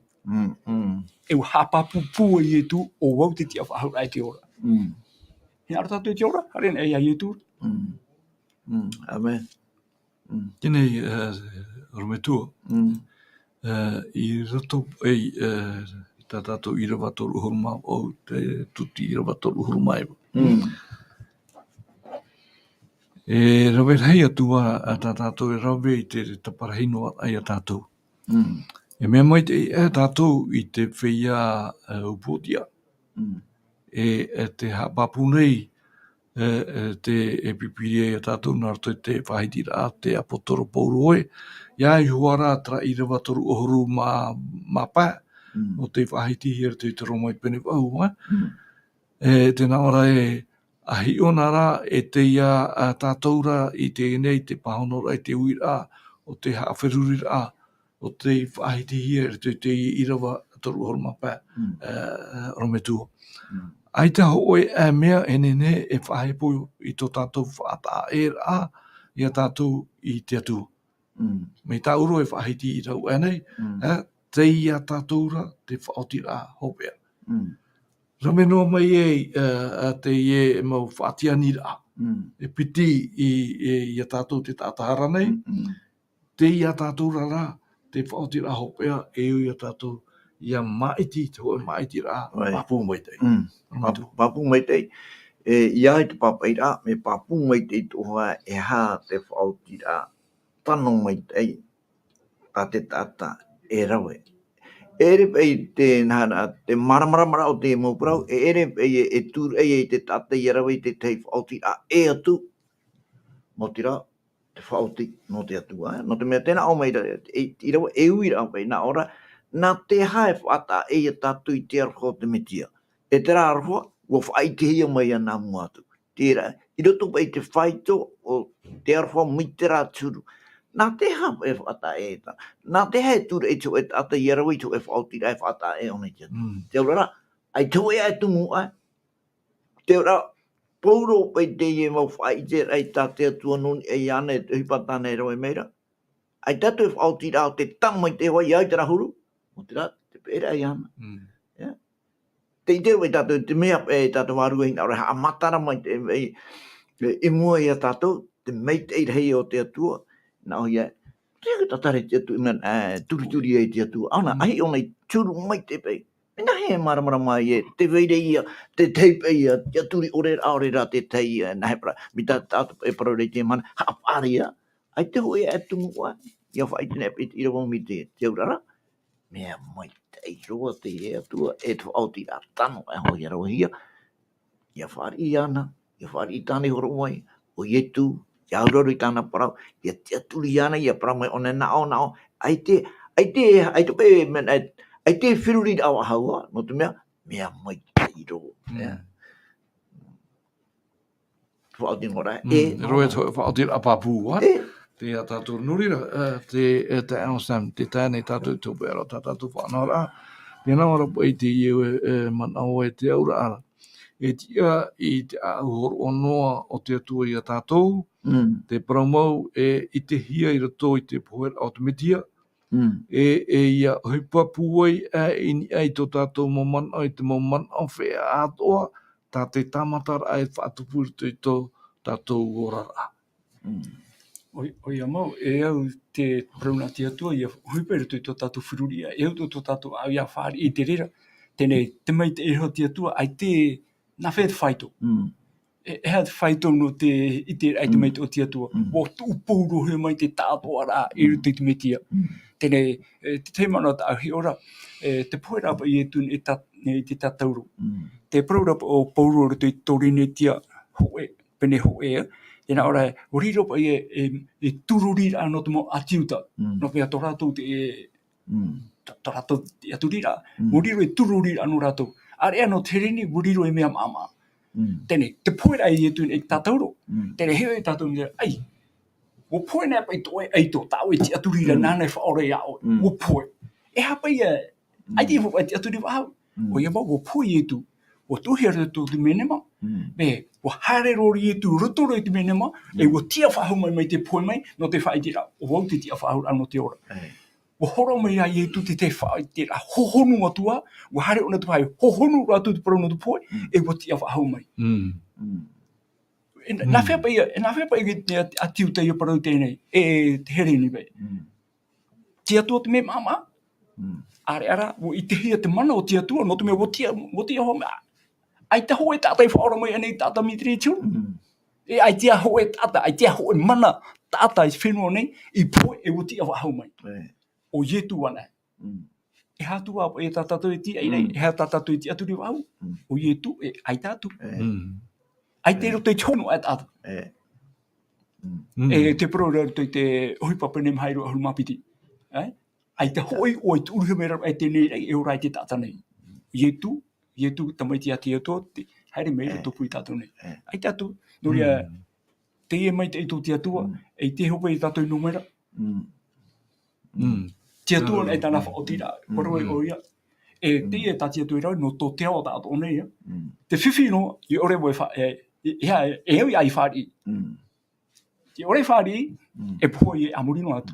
E u hapa pupu e tu, o wau te tia whahau ai te ora. Hina ara tātou te ora, haren e ia e tu. Amen. Tēnei, Rometua, I roto ei tā tātou Irava toru horuma o te tuti Irava toru horuma ewa. E rawe hei atua a tā tātou e rawe I te taparahino ai a tātou. E mea mai te e tātou I te whea upotia. E te hapapu nei te e pipiri e tātou nā rato te whahitira te apotoro pauroe. Ia I huara tra Irava toru ohoru ma pā. O te whahiti hira te romai pene wau. Tēnā ora e ahi onara e te ia tātoura I te nei te pahonora I te uira o te hawherurira o te whahiti hira te Irava toru ohoru ma pā. Rometua. Ai te hoe e mea enene e whahepo I tō tātou whaata e rā I a tātou I te atua. Me tā uro e whahiti I rau anei, te ia tātoura te whaoti rā hopea. Rame noa mai te e mau whaatiani rā. E piti I a tātou te tātahara nei, te ia tātoura rā, te whaoti rā hopea, e ui a tātou ia maiti, te hoe maiti rā, papu maitei. Papu maitei. Ia I te papaira, me papu maitei toha e hā te whaoti rā. Tano maitei, a te tata e rawe. Ere pei te nana, te maramara o te mōparau, ere pei e tūr e te tata I rawe te tei whaoti rā e atu. Mo tira, te whaoti no te atua. No te mea tēnā o meira, I rawe e ui rā pei, nā ora, nā te hae whata e tatu I te arho te metia. E te rā arho, wo whaitehia mai a nā muatu. Tērā, I roto pei te whaito o te arho mite rā turu. Nā te hapa e whata e ta. Nā te hae tūra e tō e tata I rawe I tō e whaoti rā e whata e one kia. Te ora, ai tō e ai tumu ai. Te ora, pauro pei te e mau whaite ai tate atua noni e iana e hipatana e rawe meira. Ai tatu e whaoti rā o te tamai te hoa I ai te rahuru. Mo te rā, te pēra e iana. Te I te rau e tatu, te mea e tatu warua hina ora, a matara mai te e mua I a tatu, te meite I rei o te atua. Nā hoi e, te tatare te atu iman turi e te atua. Ana, ahi o nei turu mai te pei. Mena he maramara mai e, te veire ia, te teipe ia, te aturi ore rā te teie, na Hebera, mi tā tātou e parau rei te mana, haapiiraa. Ai te hoi e tumu wai, ia whaitene e Irava mi te urara. Mea mai te roa te e atua, e tu auti rā tano, e hoi e ROTO-hia. Ia whari I ana, ia whari I tāne horo mai, o ietu, ia aurori tāna parau, ia te aturi ana, ia parau mai one nao, ai te pe, ai te whiruri awa haua, no te mea mai te roa. Whaoti ngora, Roe to whaoti rā papu, te a tātou nurira, te aonsam, te tānei tātou tōpea ro tātou whanau rā. Tēnā ora pai te iu manao e te aura ara. e tia I te ahoro onoa o te atua I a tatou, te paramau e ite-ore-hia I roto I te poera o te metia, e ia hipapu ai ini ai tō tātou mamana I te mamana o whea atoa, tā te tamatara ai whaatupuri tō tō tātou orara. O ia mau, e au te prauna te atua, ia huipere tō tātou whiruria, e au tō tātou au ia whaari I te rera, tēnei te maite e ho te atua, ai te na whea te whaito. E hea te whaito no te ite ai te maite o te atua, o tūpūro he mai te tātoara I ruto I te metia. Tēnei, te te mana ta ahi ora, te poerapa I e tūne I te tatauro. Te praurapa o pauro ruto I torine tia hoe, pene hoe, tēnā ora, o riropa e tururira no te mo atiuta, no pia tō rātou te tō rātou te aturira, o riro e tururira no rātou. Area no te rini, o riro e mea mama. Tēnei, te poera I e tūne I tatauro, tēnei heo E tātou mea, ai, o poe nea pai toi ai tō tāu E te aturira nānei whaore au, o poe. E hapa ia, ai te whai te aturira au, o ia mau, o poe I tu, o tuhera tō te menema, me, o hare rori I tu, rotoro I te menema, e o tia whahau mai te poe mai, no te whai tira, o wau te tia whahau ano te ora. O horo mai ai tu te whai tira, hohonu atua, o hare ona tu hai, hohonu ratu te parau no te poe, e o tia whahau mai. Nā whea pai te atiu te parau tēnei, e te here ni bai. Te atua te me mama, are ara, o ite-ore-hia te mana o te atua, no te mea o tia home, ai te hoe tātai whaora mai anei tāta mitri tiu. E ai tia hoe tāta, ai tia hoe mana tāta I whenua nei, I poe e o tia wahau mai. O ietu ana. E hātua apa e tātātou E tia I nei, e hea tātātou E tia aturi wahau, o ietu e ai tātu. Ai te roto I tono at ata. E te prora roto I te hoipapa nem hairo ahuru mapiti. Ai te hoi o I turuhe mera ai te nei e ora I te tata nei. Ietu tamaiti a te ato, haere meira topu I tātou nei. Ai tātou, noria teie mai te ito te atua, e te hopa I tātou I numera. Te atua nei tāna whaotira, paroi o ia. E teie tā te atua I rau, no tō te awa tātou nei. Te whiwhi no, I ore mo e au I ai whaari. Te ore whaari, e poi e amurino atu.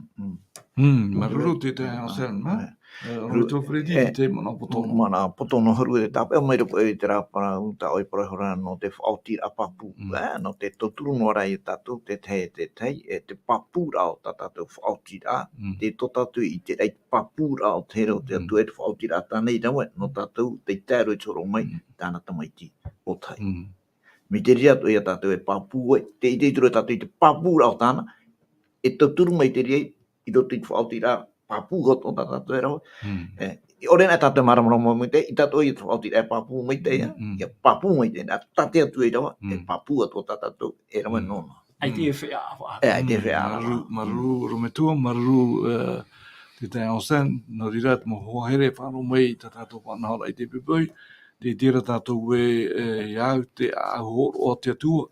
Maruru te te hausen, ma? Roto Fredi te mana potono. Mana potono haru e tāpea mai rupo e te rāpara unta oi parahora no te whaotira papu. No te toturu no rai e tātou, te tei, e te papura o tātou whaotira. Te totatu I te rei papura o te hero te atu e te whaotira tānei rawe, no tātou te tēro I toro mai, tāna tamaiti o tai. Mi te ria to ia tātou e papu e, te iteituro tātou I te papura o tāna, e toturu mai te ria I roto I te whaotira papu goto tātou e rau. Ore nā tātou maramarama mai te, I tātou I te whaotira e papu mai te ia, ia papu mai te, nā tātou atu e rawa, e papu ato tātou e rawa nono. Ai te e whea awa. Ai te whea awa. Maruru rometua, maruru te te hausen, no rira te mo hoahere whāno mai ta tātou whanahora I te pepui, te tira tātou e iau te ahoro o te atua,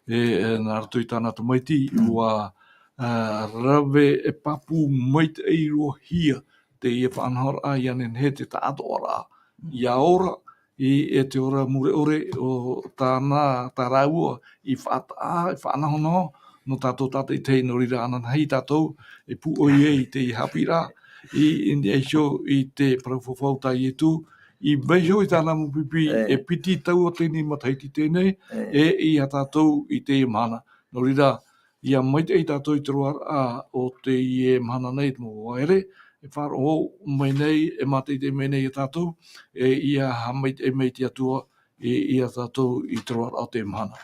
nā rato I tāna tamaiti, ua rave e papu maite ite-ore-hia, te ia whanahora I anen he te tātoara, I aora, I te ora mure ore o tāna tāraua, I whanahono, no tātou tātou I te no rira anan hei tātou, e pu oie I te haapiiraa, I eisho I te paraufawhauta I tu, I veiho I tāna mupipi e piti tau o tēnei mataiti tēnei, I a tātou I te mana. No rira, ia maite I tātou I te roara o te I mana nei te mo waere, e faaroo mai nei, e mate I te mai nei I tātou, ia hamaite e mei te atua, I a tātou I te roara o te mana.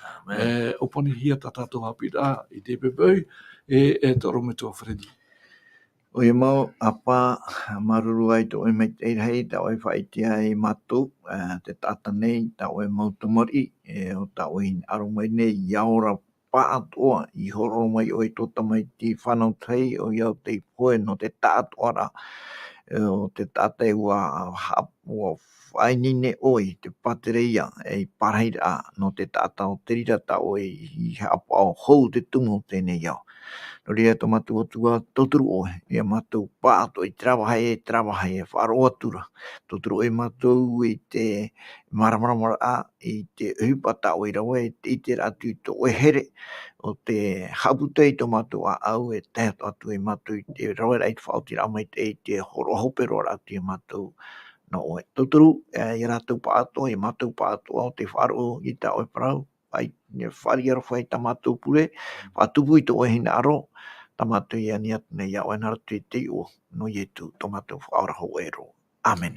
Opani hia tā tātou haapiiraa I te pepeu, e toro me tua Fredi. O ia mau, apa maruru ai to e mai te hei, ta oi whaitia I matu, te tata nei, ta oi mau tamari, o ta oi aro mai nei, iaora pa atoa, I horo mai oi tota mai ti whanau tei, o iau te poe no te tātoara, o te tata ua hapua whainine oi, te patereia, e paraira no te tata o te rira ta oi, I hapa o hou te tumu tēnei iau. no ria tomatu tua toturu o ia matu pato I trabaja faaroo atura toturu e matu I te maramara I te upata o Irava I te atu to e here o te habutei tomatu a au e te atu e matu I te rawe ai whauti rama I te horohopero atu e matu no o toturu I rātou paato I mātou paato o te faaroo I ta o Parau ai ne whari aro whai ta mātou pule whatupu I to e hina aro ta mātou I aniat nei au enara tu I te o no ietu to mātou whaora ho ero. Amen.